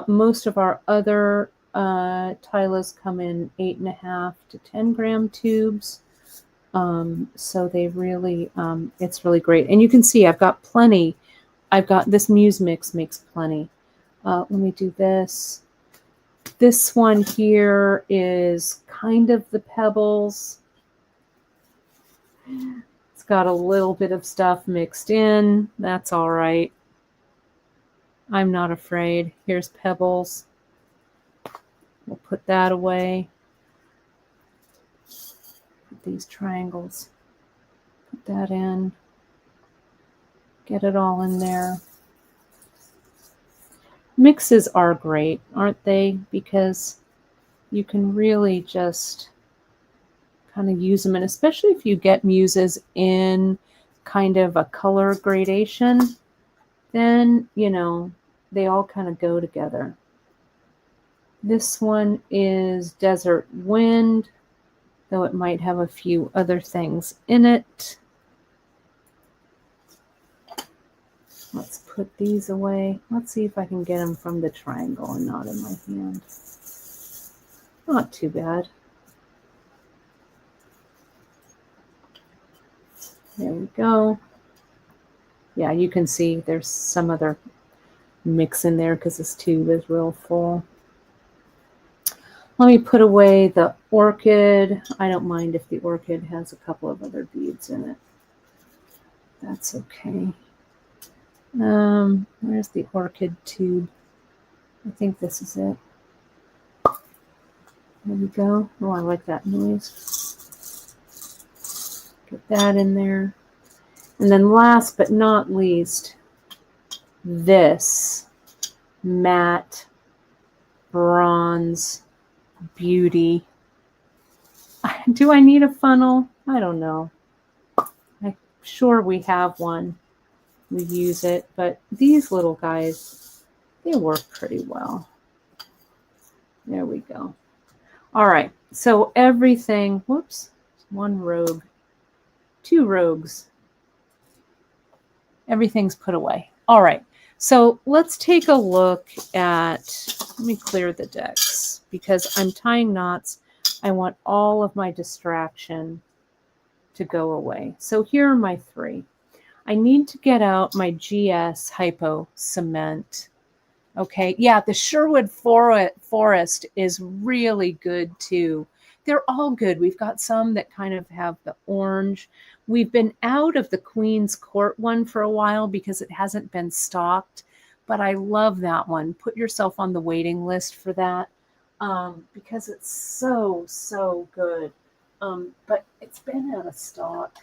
Most of our other Tilas come in 8.5 to 10 gram tubes. So they really, it's really great. And you can see I've got plenty. I've got this Muse mix makes plenty. Let me do this. This one here is kind of the pebbles. It's got a little bit of stuff mixed in. That's all right. I'm not afraid. Here's pebbles. We'll put that away. Put these triangles. Put that in. Get it all in there. Mixes are great, aren't they? Because you can really just kind of use them. And especially if you get muses in kind of a color gradation, then, you know, they all kind of go together. This one is Desert Wind, though it might have a few other things in it. Let's put these away. Let's see if I can get them from the triangle and not in my hand. Not too bad. There we go. Yeah, you can see there's some other mix in there because this tube is real full. Let me put away the orchid. I don't mind if the orchid has a couple of other beads in it. That's okay. Where's the orchid tube? I think this is it. There we go. Oh, I like that noise. Get that in there. And then last but not least, this matte bronze beauty. Do I need a funnel? I don't know. I'm sure we have one. We use it, but these little guys, they work pretty well. There we go. All right, so everything, whoops, one rogue, two rogues. Everything's put away. All right, so let's take a look at, let me clear the decks because I'm tying knots. I want all of my distraction to go away. So here are my three. I need to get out my GS Hypo Cement. Okay, yeah, the Sherwood Forest is really good too. They're all good. We've got some that kind of have the orange. We've been out of the Queen's Court one for a while because it hasn't been stocked, but I love that one. Put yourself on the waiting list for that because it's so, so good. But it's been out of stock,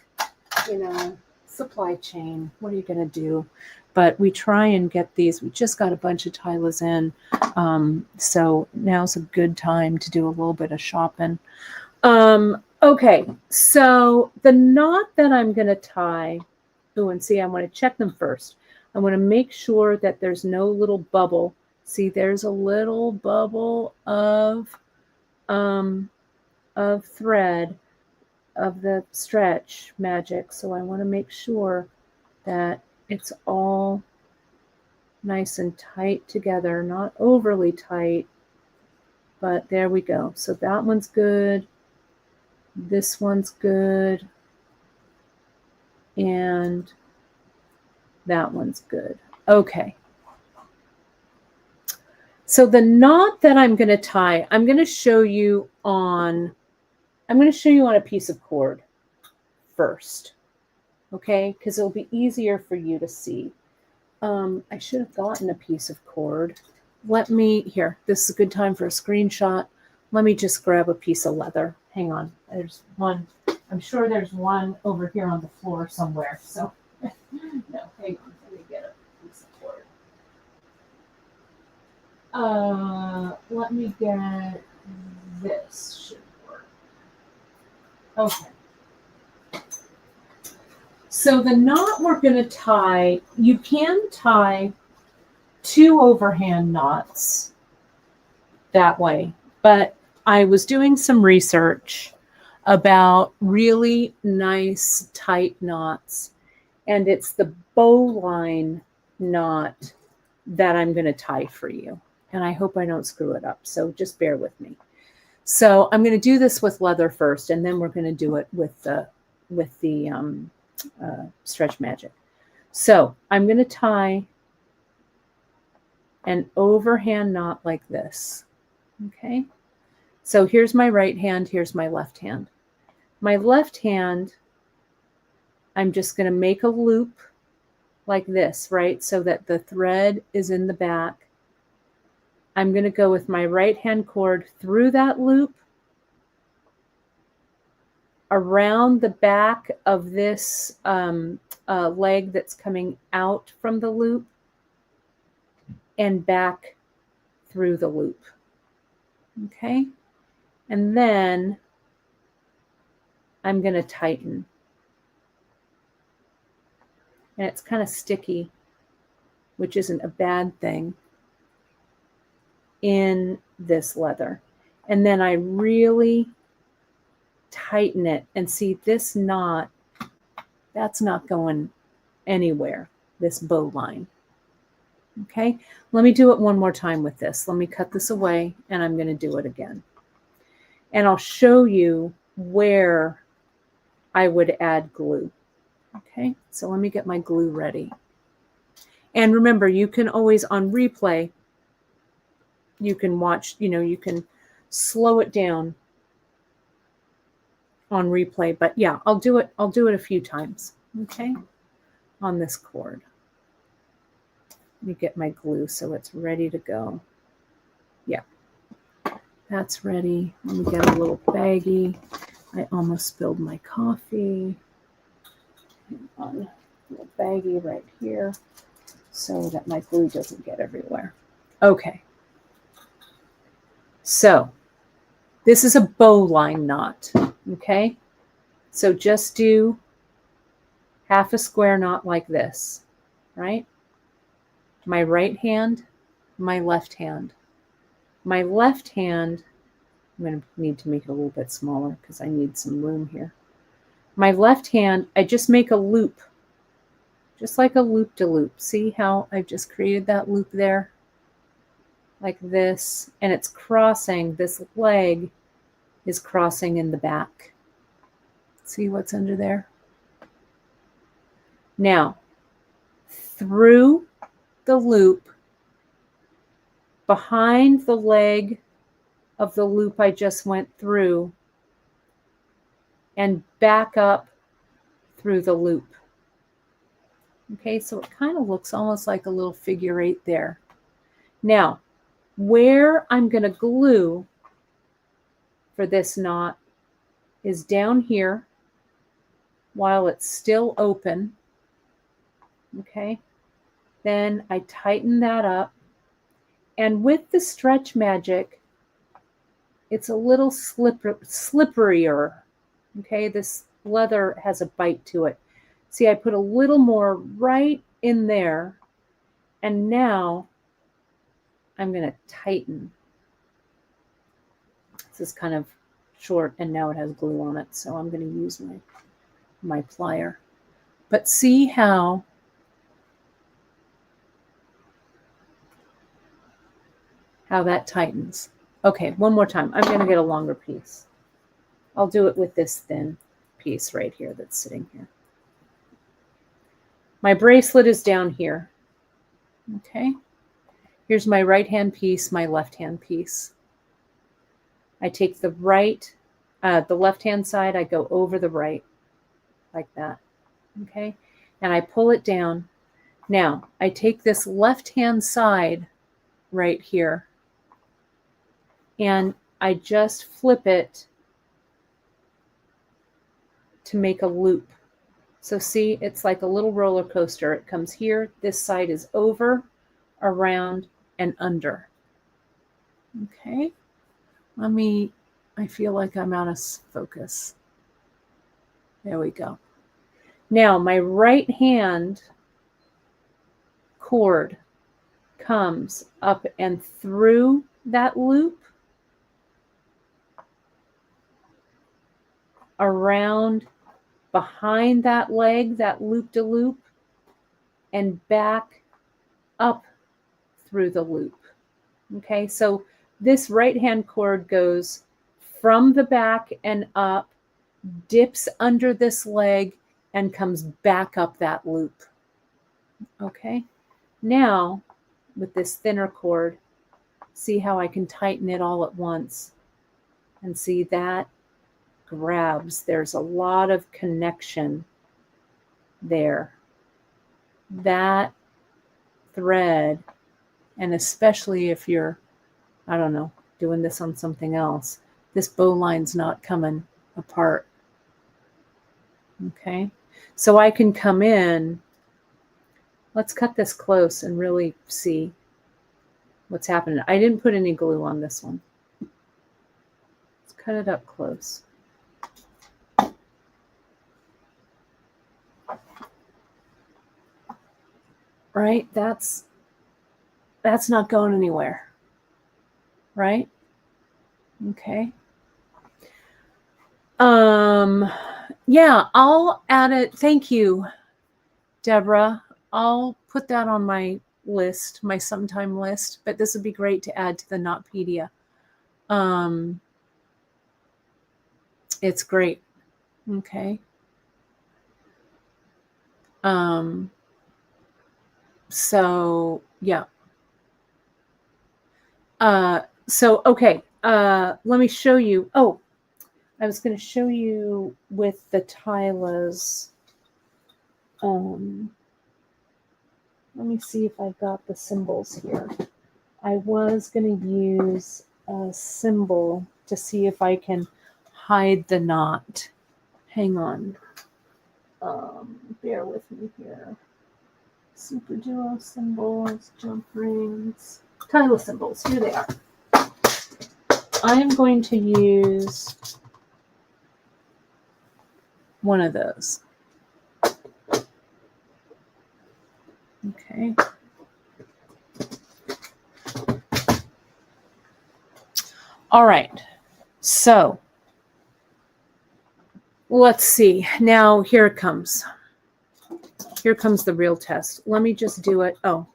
you know. Supply chain, what are you going to do? But we try and get these. We just got a bunch of Tilas in, so now's a good time to do a little bit of shopping. Okay, so the knot that I'm going to tie, oh, and see, I want to check them first. I want to make sure that there's no little bubble. See, there's a little bubble of thread of the stretch magic. So I want to make sure that it's all nice and tight together, not overly tight, but there we go. So that one's good. This one's good. And that one's good. Okay. So the knot that I'm going to tie, I'm going to show you on a piece of cord first. Okay, because it'll be easier for you to see. I should have gotten a piece of cord. Here, this is a good time for a screenshot. Let me just grab a piece of leather. Hang on, there's one. I'm sure there's one over here on the floor somewhere. So, no, hang on, let me get a piece of cord. Let me get this, should work. Okay. So the knot we're going to tie, you can tie 2 overhand knots that way, but I was doing some research about really nice tight knots, and it's the bowline knot that I'm going to tie for you, and I hope I don't screw it up, so just bear with me. So I'm going to do this with leather first, and then we're going to do it with the stretch magic. So I'm going to tie an overhand knot like this. Okay. So here's my right hand. Here's my left hand. My left hand, I'm just going to make a loop like this, right? So that the thread is in the back. I'm going to go with my right hand cord through that loop, around the back of this leg that's coming out from the loop, and back through the loop. Okay. And then I'm going to tighten. And it's kind of sticky, which isn't a bad thing, in this leather. And then I really tighten it, and see this knot, that's not going anywhere, this bow line. Okay, let me do it one more time with this. Let me cut this away, and I'm going to do it again. And I'll show you where I would add glue. Okay, so let me get my glue ready. And remember, you can always, on replay, you can watch, you can slow it down on replay. But yeah, I'll do it a few times, okay, on this cord. Let me get my glue so it's ready to go. Yeah, that's ready. Let me get a little baggie. I almost spilled my coffee. Hang on, a little baggie right here so that my glue doesn't get everywhere. Okay. So this is a bowline knot, okay? So just do half a square knot like this, right? My right hand, my left hand. My left hand, I'm going to need to make it a little bit smaller because I need some room here. My left hand, I just make a loop, just like a loop-de-loop. See how I just created that loop there? Like this, and it's crossing, this leg is crossing in the back. See what's under there? Now, through the loop, behind the leg of the loop I just went through, and back up through the loop. Okay, so it kind of looks almost like a little figure eight there. Now, where I'm going to glue for this knot is down here while it's still open. Okay, then I tighten that up. And with the Stretch Magic, it's a little slipperier. Okay, this leather has a bite to it. See, I put a little more right in there. And now I'm going to tighten. This is kind of short, and now it has glue on it. So I'm going to use my plier. But see how that tightens. Okay, one more time. I'm going to get a longer piece. I'll do it with this thin piece right here that's sitting here. My bracelet is down here. Okay. Here's my right hand piece, my left hand piece. I take the left hand side, I go over the right like that. Okay. And I pull it down. Now I take this left hand side right here, and I just flip it to make a loop. So see, it's like a little roller coaster. It comes here, this side is over, around, and under. Okay, I feel like I'm out of focus. There we go. Now my right hand cord comes up and through that loop, around behind that leg, that loop-de-loop, and back up through the loop. Okay, so this right hand cord goes from the back and up, dips under this leg, and comes back up that loop. Okay, now with this thinner cord, see how I can tighten it all at once, and see that grabs. There's a lot of connection there. That thread, and especially if you're, I don't know, doing this on something else, this bow line's not coming apart. Okay, so I can come in. Let's cut this close and really see what's happening. I didn't put any glue on this one. Let's cut it up close. right? That's not going anywhere, right? Okay. Yeah, I'll add it. Thank you, Deborah. I'll put that on my list, my sometime list, but this would be great to add to the Notpedia. It's great. Okay. So yeah. So okay. Let me show you. Oh, I was going to show you with the Tilas. Let me see if I've got the symbols here. I was going to use a symbol to see if I can hide the knot. Hang on. Bear with me here. Super duo symbols, jump rings, Tila symbols. Here they are. I am going to use one of those. Okay. All right. So let's see. Now here it comes. Here comes the real test. Let me just do it. Oh,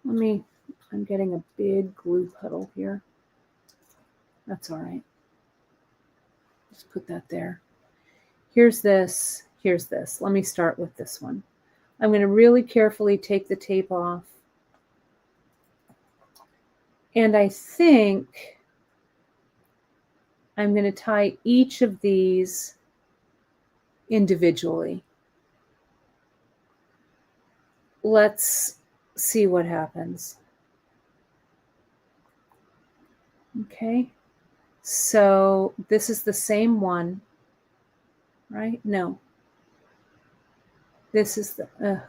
I'm getting a big glue puddle here. That's all right. Just put that there. Here's this. Here's this. Let me start with this one. I'm going to really carefully take the tape off. And I think I'm going to tie each of these individually. Let's see what happens. Okay. So this is the same one, right? No. This is the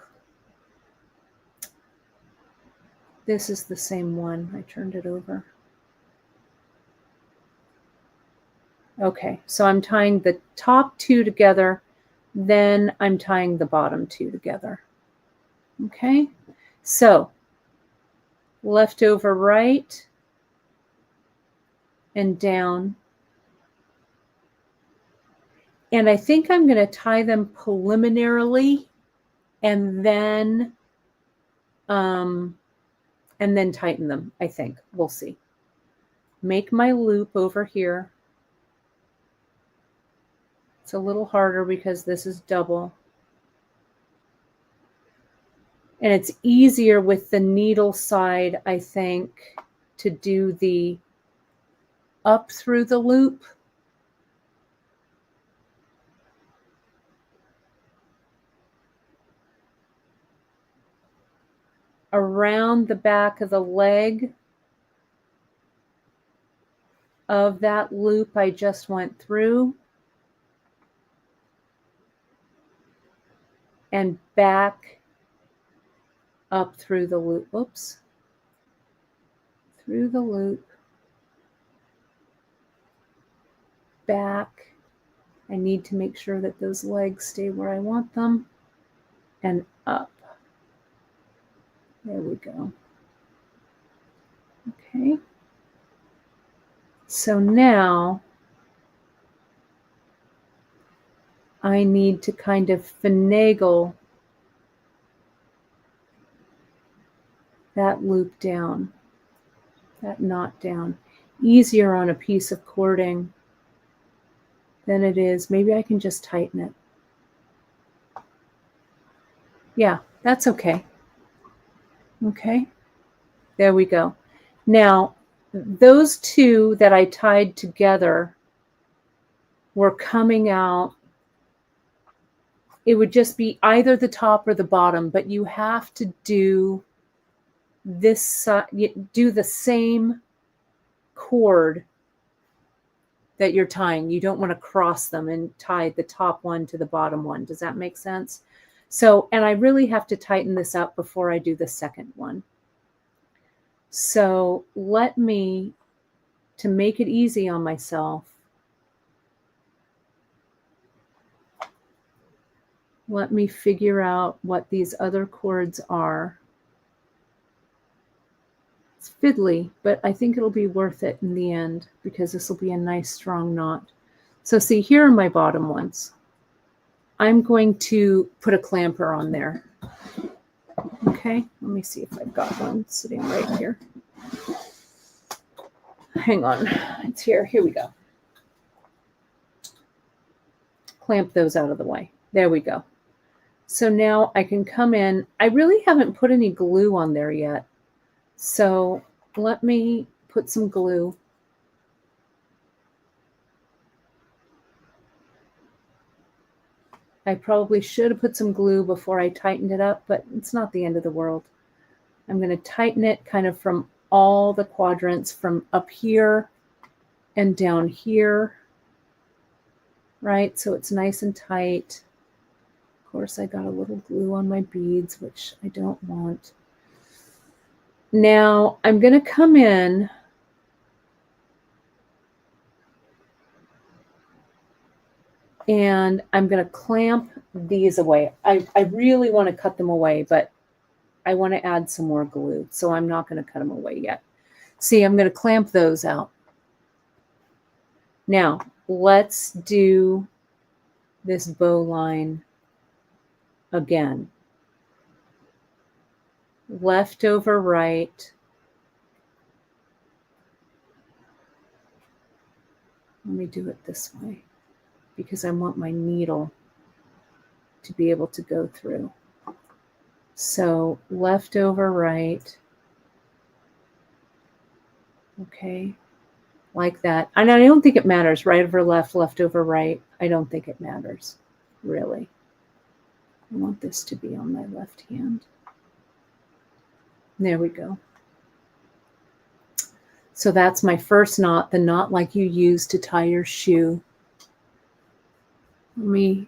this is the same one. I turned it over. Okay, so I'm tying the top two together, then I'm tying the bottom two together. Okay, so left over right and down. And I think I'm going to tie them preliminarily and then tighten them, I think. We'll see. Make my loop over here. It's a little harder because this is double. And it's easier with the needle side, I think, to do the up through the loop. Around the back of the leg of that loop I just went through. And back up through the loop. Oops. Through the loop. Back. I need to make sure that those legs stay where I want them. And up. There we go. Okay. So now I need to kind of finagle that loop down, that knot down. Easier on a piece of cording than it is. Maybe I can just tighten it. Yeah, that's okay. Okay, there we go. Now, those two that I tied together were coming out. It would just be either the top or the bottom, but you have to do this, do the same cord that you're tying. You don't want to cross them and tie the top one to the bottom one. Does that make sense? So, and I really have to tighten this up before I do the second one. So let me, to make it easy on myself, let me figure out what these other cords are. It's fiddly, but I think it'll be worth it in the end because this will be a nice strong knot. So see, here are my bottom ones. I'm going to put a clamper on there. Okay, let me see if I've got one sitting right here. Hang on, it's here. Here we go. Clamp those out of the way. There we go. So now I can come in. I really haven't put any glue on there yet. So let me put some glue. I probably should have put some glue before I tightened it up, but it's not the end of the world. I'm going to tighten it kind of from all the quadrants, from up here and down here, right? So it's nice and tight. Of course, I got a little glue on my beads, which I don't want. Now I'm going to come in and I'm going to clamp these away. I really want to cut them away, but I want to add some more glue, so I'm not going to cut them away yet. See, I'm going to clamp those out. Now, let's do this bow line again. Left over right. Let me do it this way because I want my needle to be able to go through. So left over right. Okay, like that. And I don't think it matters, right over left, left over right. I don't think it matters, really. I want this to be on my left hand. There we go. So that's my first knot, the knot like you use to tie your shoe. Let me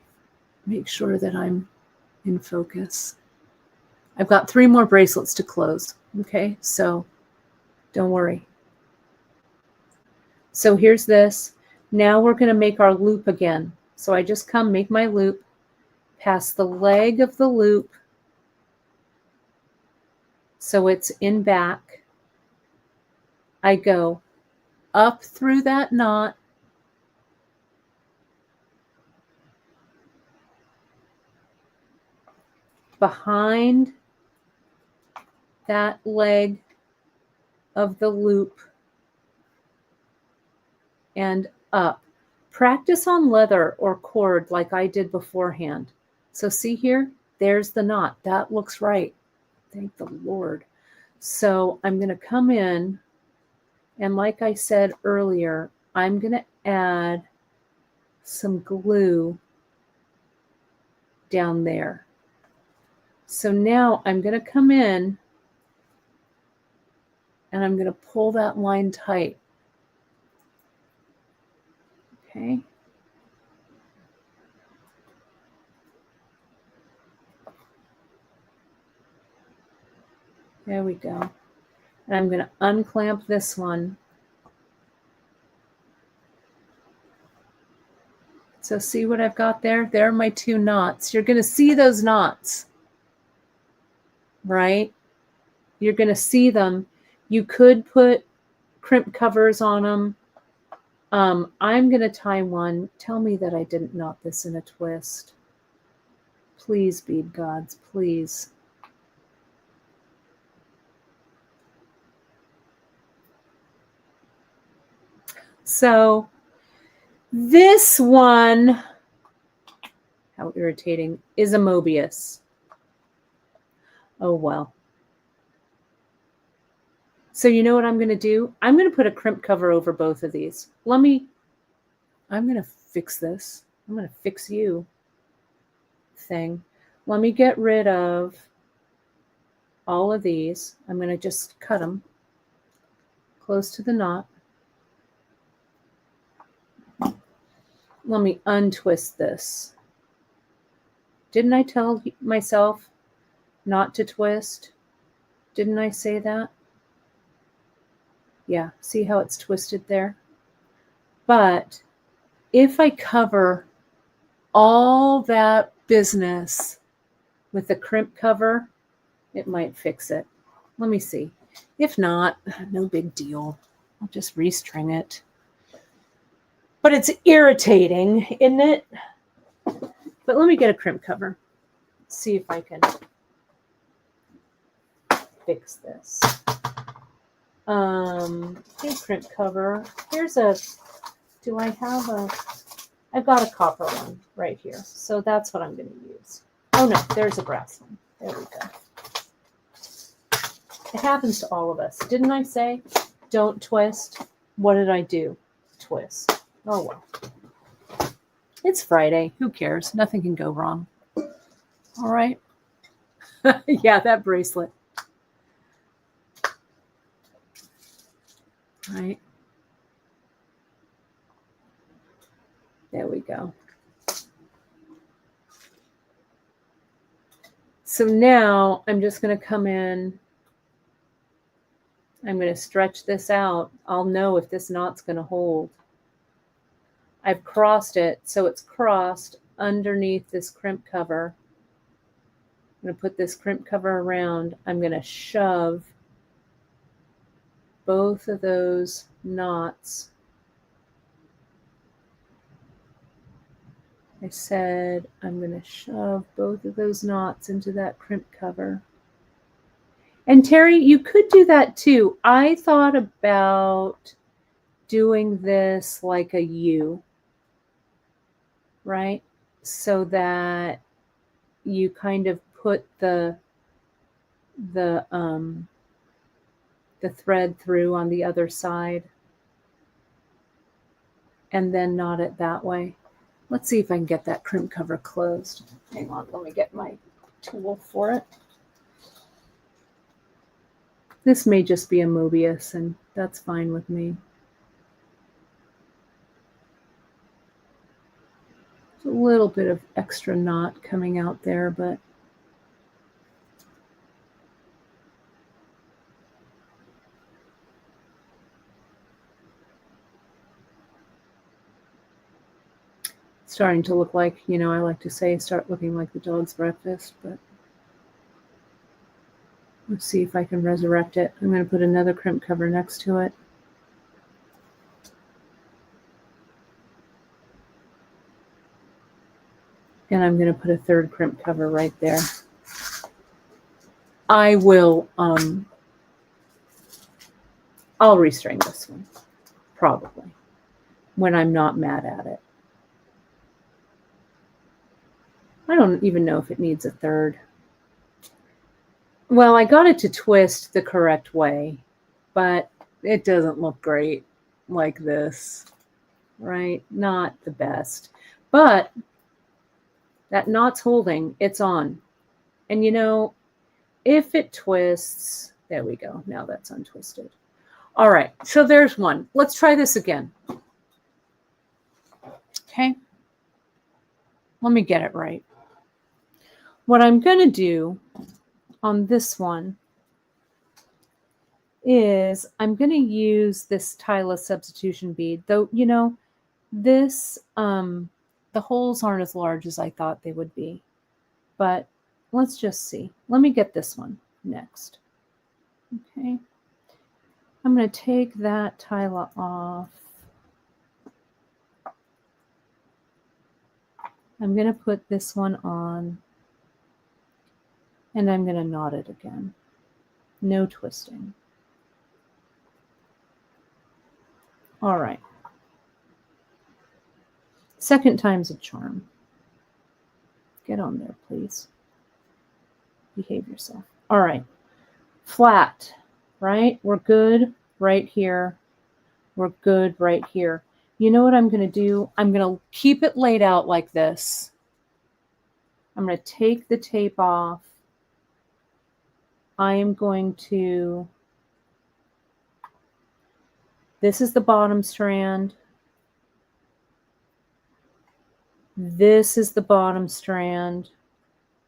make sure that I'm in focus. I've got 3 more bracelets to close, okay? So don't worry. So here's this. Now we're going to make our loop again. So I just come, make my loop, pass the leg of the loop so it's in back. I go up through that knot, behind that leg of the loop, and up. Practice on leather or cord like I did beforehand. So see here, there's the knot. That looks right. Thank the Lord. So I'm going to come in, and like I said earlier, I'm going to add some glue down there. So now I'm going to come in and I'm going to pull that line tight. Okay. There we go. And I'm going to unclamp this one. So see what I've got there? There are my 2 knots. You're going to see those knots, right? You're going to see them. You could put crimp covers on them. I'm going to tie one. Tell me that I didn't knot this in a twist. Please, bead gods, please. So this one, how irritating, is a Mobius. Oh, well. So you know what I'm going to do? I'm going to put a crimp cover over both of these. I'm going to fix this. I'm going to fix you thing. Let me get rid of all of these. I'm going to just cut them close to the knot. Let me untwist this. Didn't I tell myself not to twist? Didn't I say that? Yeah, see how it's twisted there? But if I cover all that business with the crimp cover, it might fix it. Let me see. If not, no big deal. I'll just restring it. But it's irritating, isn't it? But let me get a crimp cover. See if I can fix this. Okay, crimp cover. Here's a, do I have a, I've got a copper one right here. So that's what I'm going to use. Oh no, there's a brass one. There we go. It happens to all of us. Didn't I say, don't twist? What did I do? Twist. Oh well. It's Friday. Who cares? Nothing can go wrong. All right. Yeah, that bracelet. Right. There we go. So now I'm just going to come in. I'm going to stretch this out. I'll know if this knot's going to hold. I've crossed it, so it's crossed underneath this crimp cover. I'm going to put this crimp cover around. I'm going to shove both of those knots. I said I'm going to shove both of those knots into that crimp cover. And Terry, you could do that too. I thought about doing this like a U, right? So that you kind of put the thread through on the other side and then knot it that way. Let's see if I can get that crimp cover closed. Hang on, let me get my tool for it. This may just be a Mobius, and that's fine with me. There's a little bit of extra knot coming out there, but starting to look like, you know, I like to say start looking like the dog's breakfast, but let's see if I can resurrect it. I'm going to put another crimp cover next to it. And I'm going to put a third crimp cover right there. I will, I'll restring this one, probably, when I'm not mad at it. I don't even know if it needs a third. Well, I got it to twist the correct way, but it doesn't look great like this, right? Not the best. But that knot's holding, it's on. And you know, if it twists, there we go. Now that's untwisted. All right, so there's one. Let's try this again. Okay. Let me get it right. What I'm going to do on this one is I'm going to use this Tila substitution bead, though, you know, this, the holes aren't as large as I thought they would be, but let's just see. Let me get this one next. Okay. I'm going to take that Tila off. I'm going to put this one on, and I'm going to knot it again. No twisting. All right. Second time's a charm. Get on there, please. Behave yourself. All right. Flat, right? We're good right here. We're good right here. You know what I'm going to do? I'm going to keep it laid out like this. I'm going to take the tape off. I am going to, this is the bottom strand. This is the bottom strand.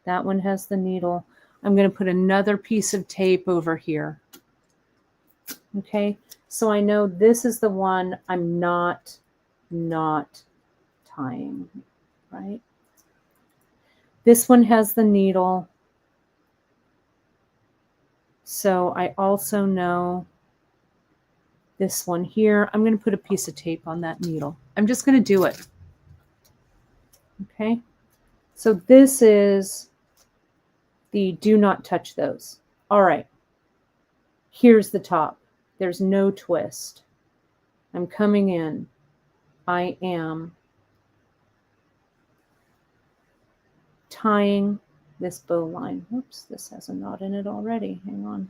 That one has the needle. I'm going to put another piece of tape over here. Okay, so I know this is the one I'm not tying, right? This one has the needle. So I also know this one here. I'm going to put a piece of tape on that needle. I'm just going to do it. Okay. So this is the do not touch those. All right. Here's the top. There's no twist. I'm coming in. I am tying this bow line. Oops, this has a knot in it already. Hang on.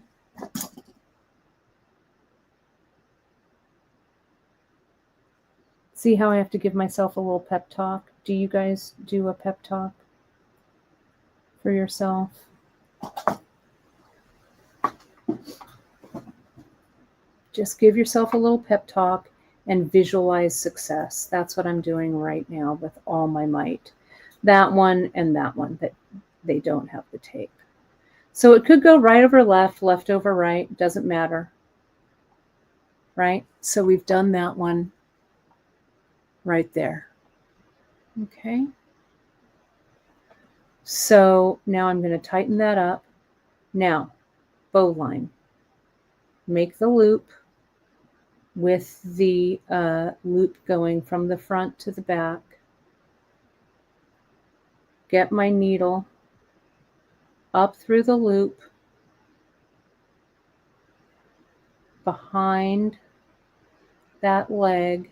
See how I have to give myself a little pep talk? Do you guys do a pep talk for yourself? Just give yourself a little pep talk and visualize success. That's what I'm doing right now with all my might. That one and that one, that they don't have the tape. So it could go right over left, left over right, doesn't matter, right? So we've done that one right there. Okay. So now I'm going to tighten that up. Now, bow line. Make the loop with the loop going from the front to the back. Get my needle up through the loop, behind that leg,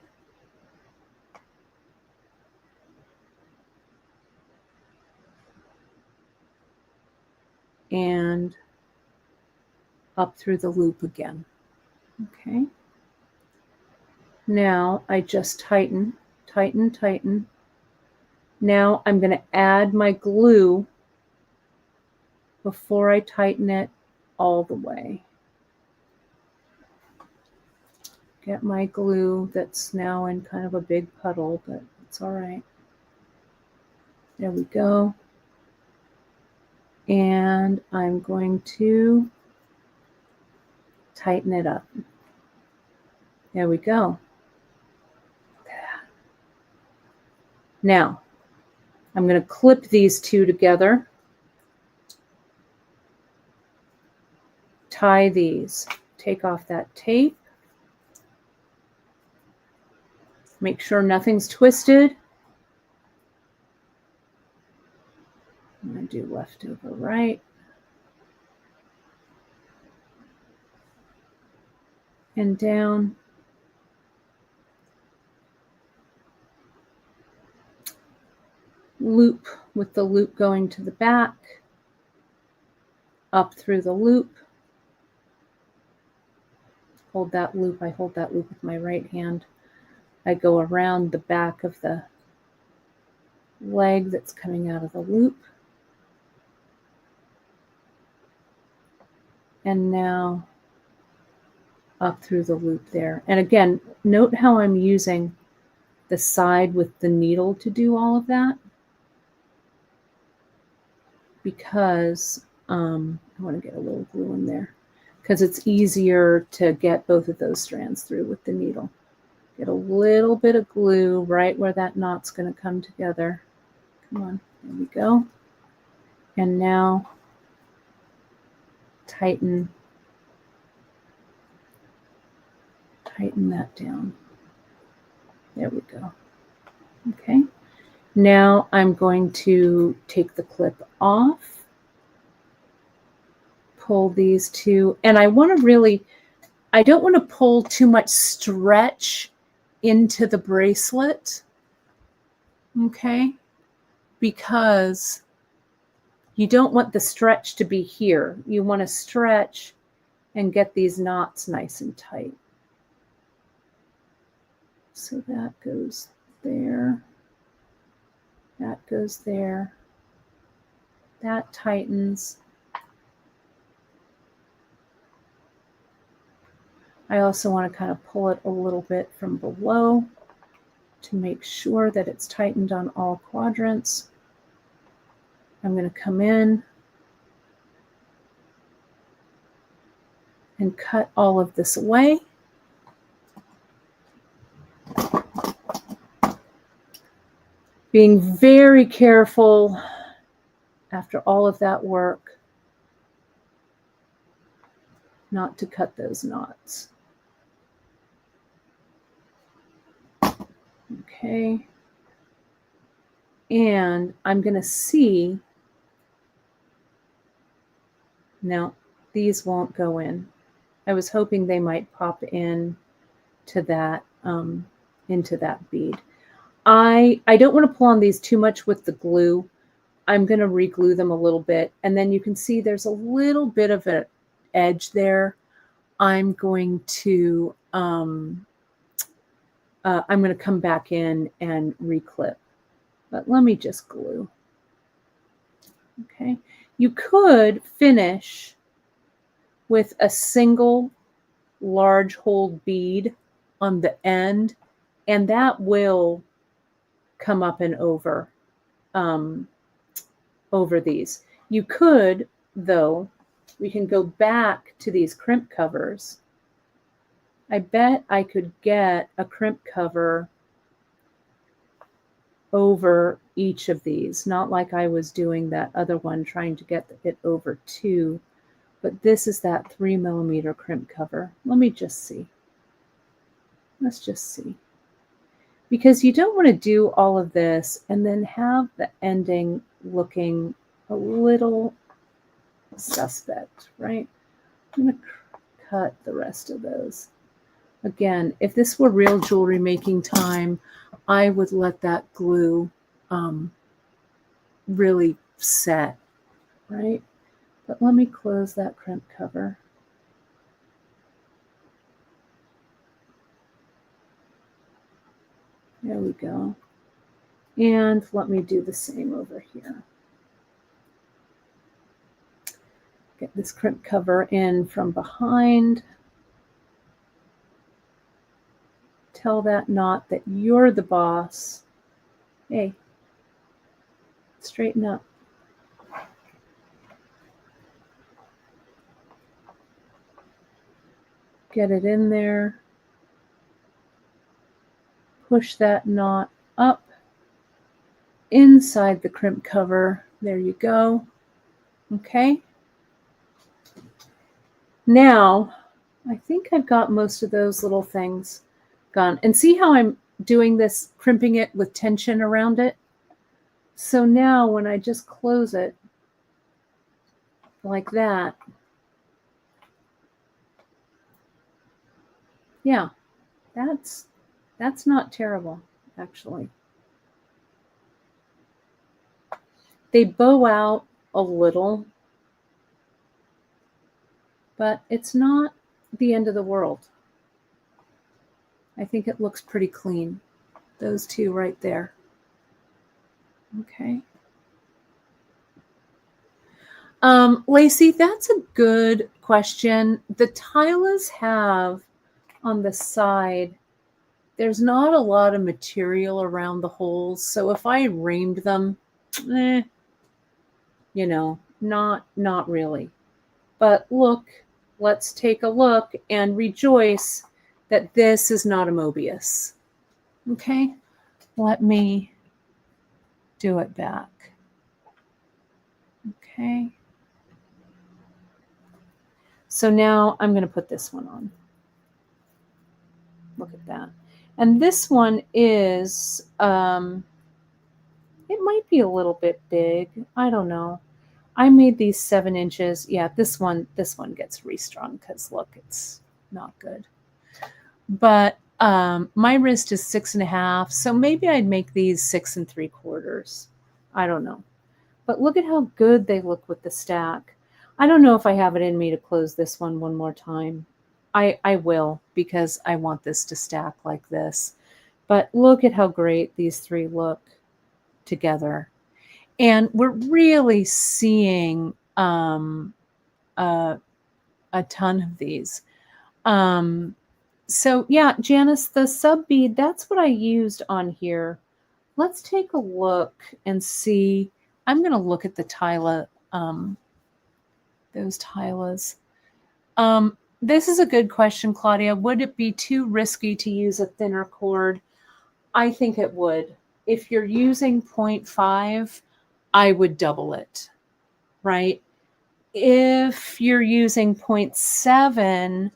and up through the loop again. Okay. Now I just tighten, tighten, tighten. Now I'm going to add my glue before I tighten it all the way. Get my glue that's now in kind of a big puddle, but it's all right. There we go. And I'm going to tighten it up. There we go. Now, I'm going to clip these two together. Tie these. Take off that tape. Make sure nothing's twisted. I'm going to do left over right. And down. Loop with the loop going to the back. Up through the loop. Hold that loop. I hold that loop with my right hand. I go around the back of the leg that's coming out of the loop. And now up through the loop there. And again, note how I'm using the side with the needle to do all of that, because I want to get a little glue in there, because it's easier to get both of those strands through with the needle. Get a little bit of glue right where that knot's going to come together. Come on, there we go. And now tighten that down. There we go. Okay. Now I'm going to take the clip off, pull these two, and I don't want to pull too much stretch into the bracelet, okay? Because you don't want the stretch to be here. You want to stretch and get these knots nice and tight. So that goes there. That goes there. That tightens. I also want to kind of pull it a little bit from below to make sure that it's tightened on all quadrants. I'm going to come in and cut all of this away. Being very careful after all of that work not to cut those knots. Okay. And I'm going to see, no, these won't go in. I was hoping they might pop in to that, into that bead. I don't want to pull on these too much with the glue. I'm going to re-glue them a little bit. And then you can see there's a little bit of an edge there. I'm going to come back in and re-clip. But let me just glue. Okay. You could finish with a single large hole bead on the end, and that will come up and over these. You could, though, we can go back to these crimp covers. I bet I could get a crimp cover over each of these, not like I was doing that other one, trying to get it over two, but this is that 3mm crimp cover. Let me just see. Let's just see. Because you don't want to do all of this and then have the ending looking a little suspect, right? I'm going to cut the rest of those. Again, if this were real jewelry making time, I would let that glue really set, right? But let me close that crimp cover. There we go. And let me do the same over here. Get this crimp cover in from behind. Tell that knot that you're the boss. Hey, straighten up. Get it in there. Push that knot up inside the crimp cover. There you go. Okay. Now, I think I've got most of those little things gone. And see how I'm doing this, crimping it with tension around it? So now when I just close it like that, yeah, that's not terrible, actually. They bow out a little, but it's not the end of the world. I think it looks pretty clean. Those two right there. Okay. Lacey, that's a good question. The Tilas have on the side, there's not a lot of material around the holes. So if I reamed them, you know, not really. But look, let's take a look and rejoice that this is not a Mobius. Okay, let me do it back. Okay. So now I'm going to put this one on. Look at that. And this one is, it might be a little bit big. I don't know. I made these 7 inches. Yeah, this one gets restrung because look, it's not good. But my wrist is 6.5, so maybe I'd make these 6 3/4. I don't know. But look at how good they look with the stack. I don't know if I have it in me to close this one more time. I will, because I want this to stack like this. But look at how great these 3 look together. And we're really seeing a ton of these. So yeah, Janice, the sub bead, that's what I used on here. Let's take a look and see. I'm going to look at the Tila, those Tilas. This is a good question, Claudia. Would it be too risky to use a thinner cord? I think it would. If you're using 0.5, I would double it, right? If you're using 0.7,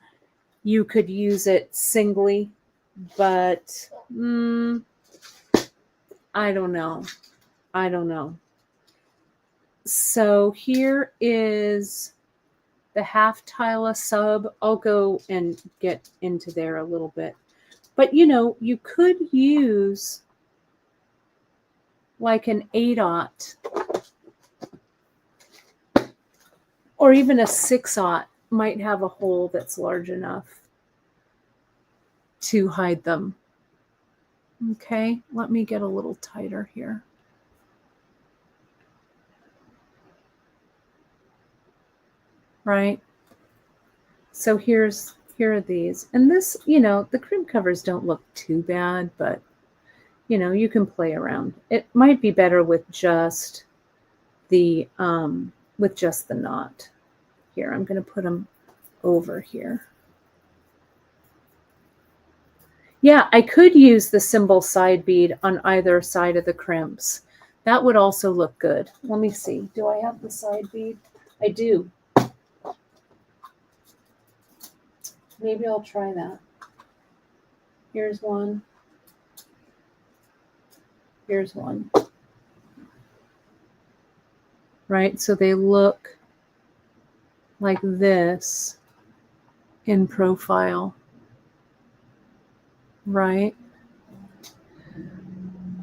you could use it singly, but I don't know. I don't know. So here is the half Tila sub. I'll go and get into there a little bit. But you know, you could use like an 8/0 or even a 6/0 might have a hole that's large enough to hide them. Okay, let me get a little tighter here. Right? So here are these. And this, you know, the crib covers don't look too bad, but you know, you can play around. It might be better with just the knot. Here, I'm going to put them over here. Yeah, I could use the symbol side bead on either side of the crimps. That would also look good. Let me see. Do I have the side bead? I do. Maybe I'll try that. Here's one. Here's one. Right? So they look like this in profile. Right?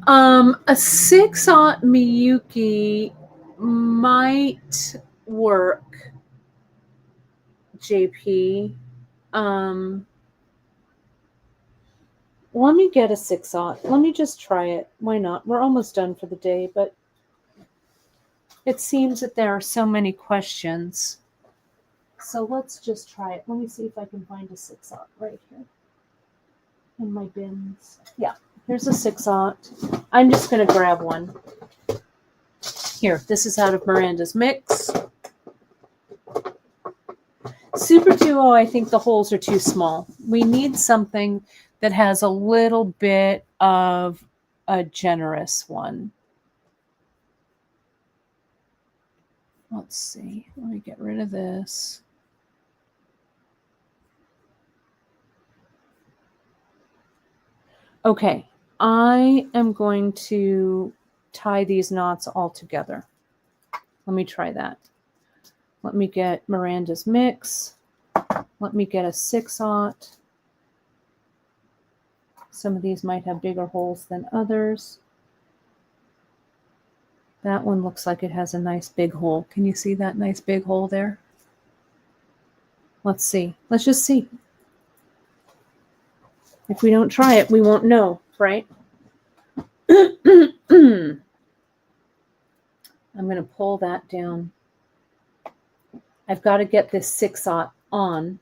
A 6/0 Miyuki might work, JP. Let me get a 6/0. Let me just try it. Why not? We're almost done for the day, but it seems that there are so many questions. So let's just try it. Let me see if I can find a 6/0 right here in my bins. Yeah, here's a 6/0. I'm just going to grab one. Here, this is out of Miranda's mix. Super Duo, I think the holes are too small. We need something that has a little bit of a generous one. Let's see. Let me get rid of this. Okay, I am going to tie these knots all together. Let me try that. Let me get Miranda's mix. Let me get a 6/0. Some of these might have bigger holes than others. That one looks like it has a nice big hole. Can you see that nice big hole there? Let's see. Let's just see. If we don't try it, we won't know, right? I'm going to pull that down. I've got to get this 6/0 on.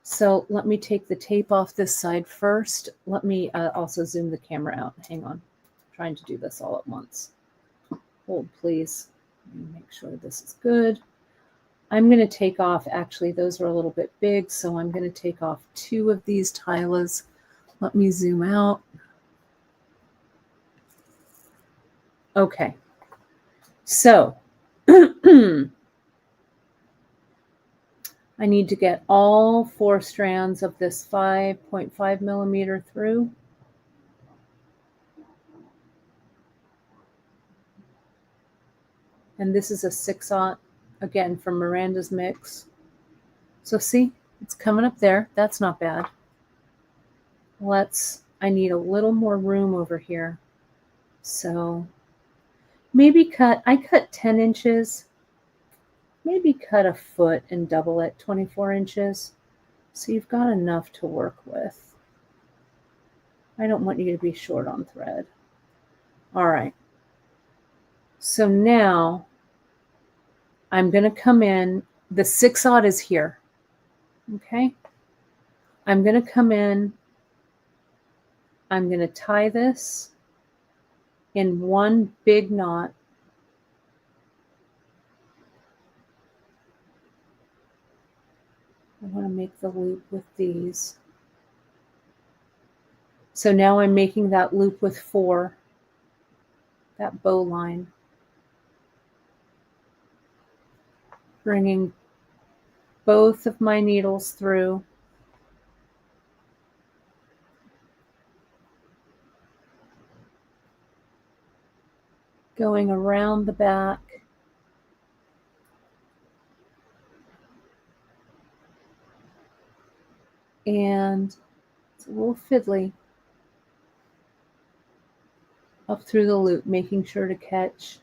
So let me take the tape off this side first. Let me also zoom the camera out. Hang on. I'm trying to do this all at once. Hold, please. Let me make sure this is good. I'm going to take off, actually, those are a little bit big, so I'm going to take off 2 of these Tilas. Let me zoom out. Okay. So, I need to get all 4 strands of this 5.5 millimeter through. And this is a 6/0, again, from Miranda's mix. So see, it's coming up there. That's not bad. I need a little more room over here. So maybe I cut 10 inches. Maybe cut a foot and double it, 24 inches. So you've got enough to work with. I don't want you to be short on thread. All right. So now I'm going to come in. The 6/0 is here. Okay. I'm going to come in. I'm going to tie this in one big knot. I want to make the loop with these. So now I'm making that loop with 4, that bow line. bringing both of my needles through. Going around the back. And it's a little fiddly. Up through the loop, making sure to catch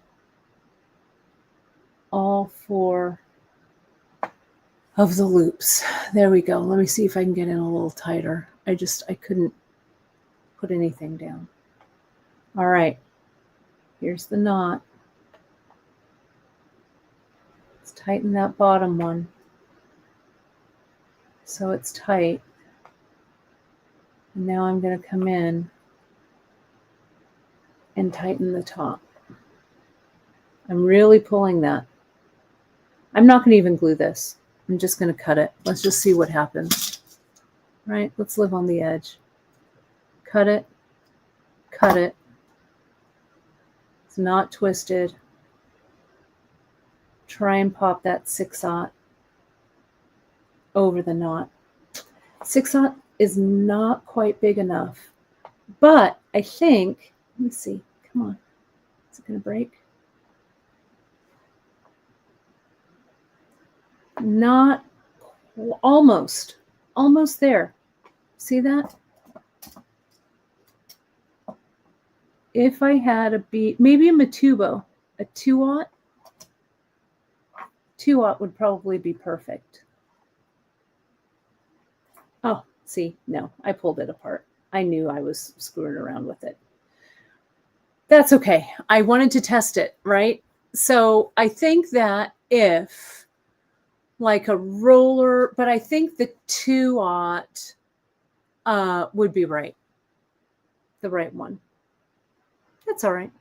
all 4 of the loops. There we go. Let me see if I can get in a little tighter. I couldn't put anything down. All right. Here's the knot. Let's tighten that bottom one so it's tight. And now I'm going to come in and tighten the top. I'm really pulling that. I'm not going to even glue this. I'm just going to cut it. Let's just see what happens. Right? Let's live on the edge. Cut it. Cut it. It's not twisted. Try and pop that 6/0 over the knot. 6/0 is not quite big enough, but I think, let me see, come on, is it going to break? Not, almost there. See that? If I had a bead, maybe a Matubo, a 2/0, 2/0 would probably be perfect. Oh, see, no, I pulled it apart. I knew I was screwing around with it. That's okay. I wanted to test it, right? So I think that if like a roller, but I think the 2/0 would be right. The right one. That's all right.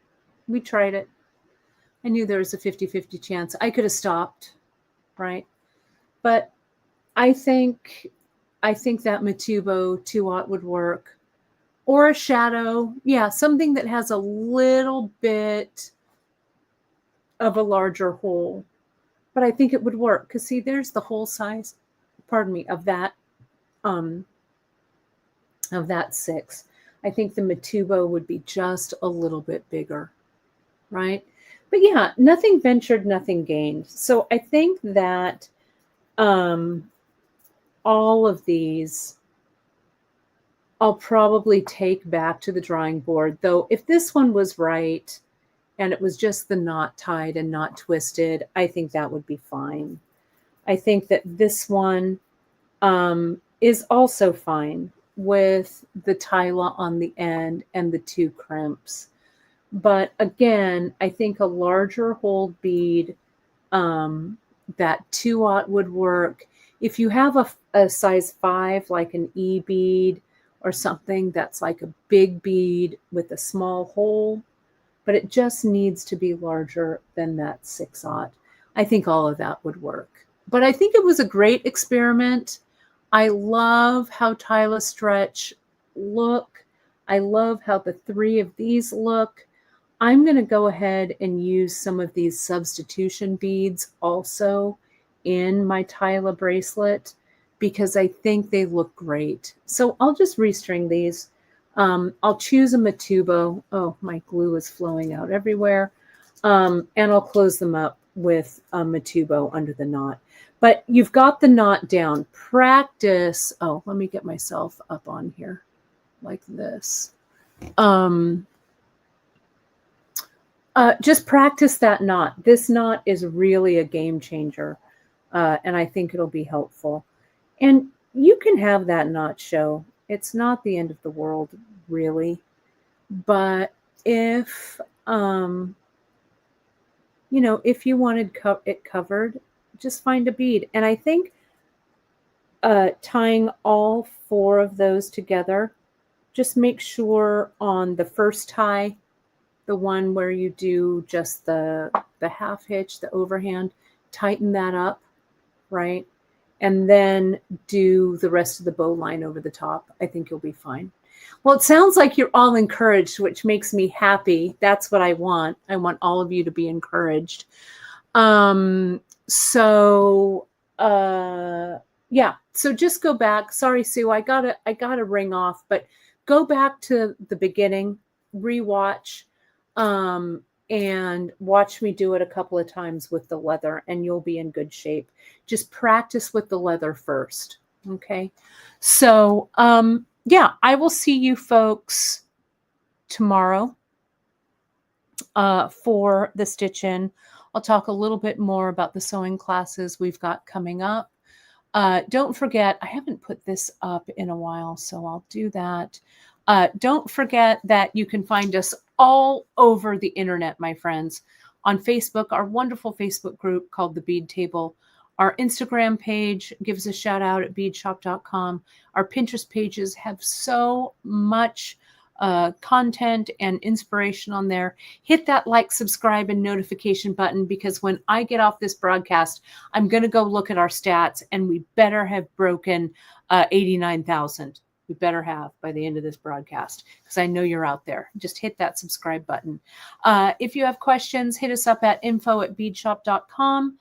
We tried it. I knew there was a 50-50 chance. I could have stopped, right? But I think that Matubo 2/0 would work. Or a shadow. Yeah, something that has a little bit of a larger hole. But I think it would work. Because see, there's the hole size, pardon me, of that 6. I think the Matubo would be just a little bit bigger, right? But yeah, nothing ventured, nothing gained. So I think that all of these I'll probably take back to the drawing board. Though if this one was right and it was just the knot tied and not twisted, I think that would be fine. I think that this one is also fine with the Tila on the end and the 2 crimps. But again, I think a larger hole bead, that 2/0 would work. If you have a size 5, like an E bead or something that's like a big bead with a small hole, but it just needs to be larger than that 6/0. I think all of that would work. But I think it was a great experiment. I love how Tila Stretch look. I love how the 3 of these look. I'm going to go ahead and use some of these substitution beads also in my Tila bracelet because I think they look great. So I'll just restring these. I'll choose a Matubo. Oh, my glue is flowing out everywhere. And I'll close them up with a Matubo under the knot. But you've got the knot down. Practice. Oh, let me get myself up on here like this. Just practice that knot. This knot is really a game changer. And I think it'll be helpful. And you can have that knot show. It's not the end of the world, really. But if, if you wanted it covered, just find a bead. And I think tying all 4 of those together, just make sure on the first tie, the one where you do just the half hitch, the overhand, tighten that up, right? And then do the rest of the bow line over the top. I think you'll be fine. Well, it sounds like you're all encouraged, which makes me happy. That's what I want. I want all of you to be encouraged. So, yeah. So just go back. Sorry, Sue, I gotta ring off, but go back to the beginning, rewatch, and watch me do it a couple of times with the leather, and you'll be in good shape. Just practice with the leather first. Okay. So, yeah, I will see you folks tomorrow for the stitch in. I'll talk a little bit more about the sewing classes we've got coming up. Don't forget, I haven't put this up in a while, so I'll do that. Don't forget that you can find us all over the internet, my friends. On Facebook, our wonderful Facebook group called the Bead Table. Our Instagram page gives a shout out at beadshop.com. Our Pinterest pages have so much content and inspiration on there. Hit that like, subscribe, and notification button, because when I get off this broadcast, I'm going to go look at our stats, and we better have broken 89,000. We better have by the end of this broadcast, because I know you're out there. Just hit that subscribe button. If you have questions, hit us up at info@beadshop.com.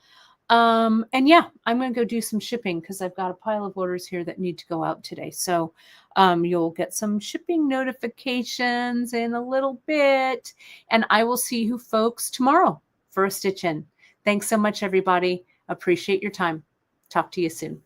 And yeah, I'm going to go do some shipping, because I've got a pile of orders here that need to go out today. So you'll get some shipping notifications in a little bit, and I will see you folks tomorrow for a stitch in. Thanks so much, everybody. Appreciate your time. Talk to you soon.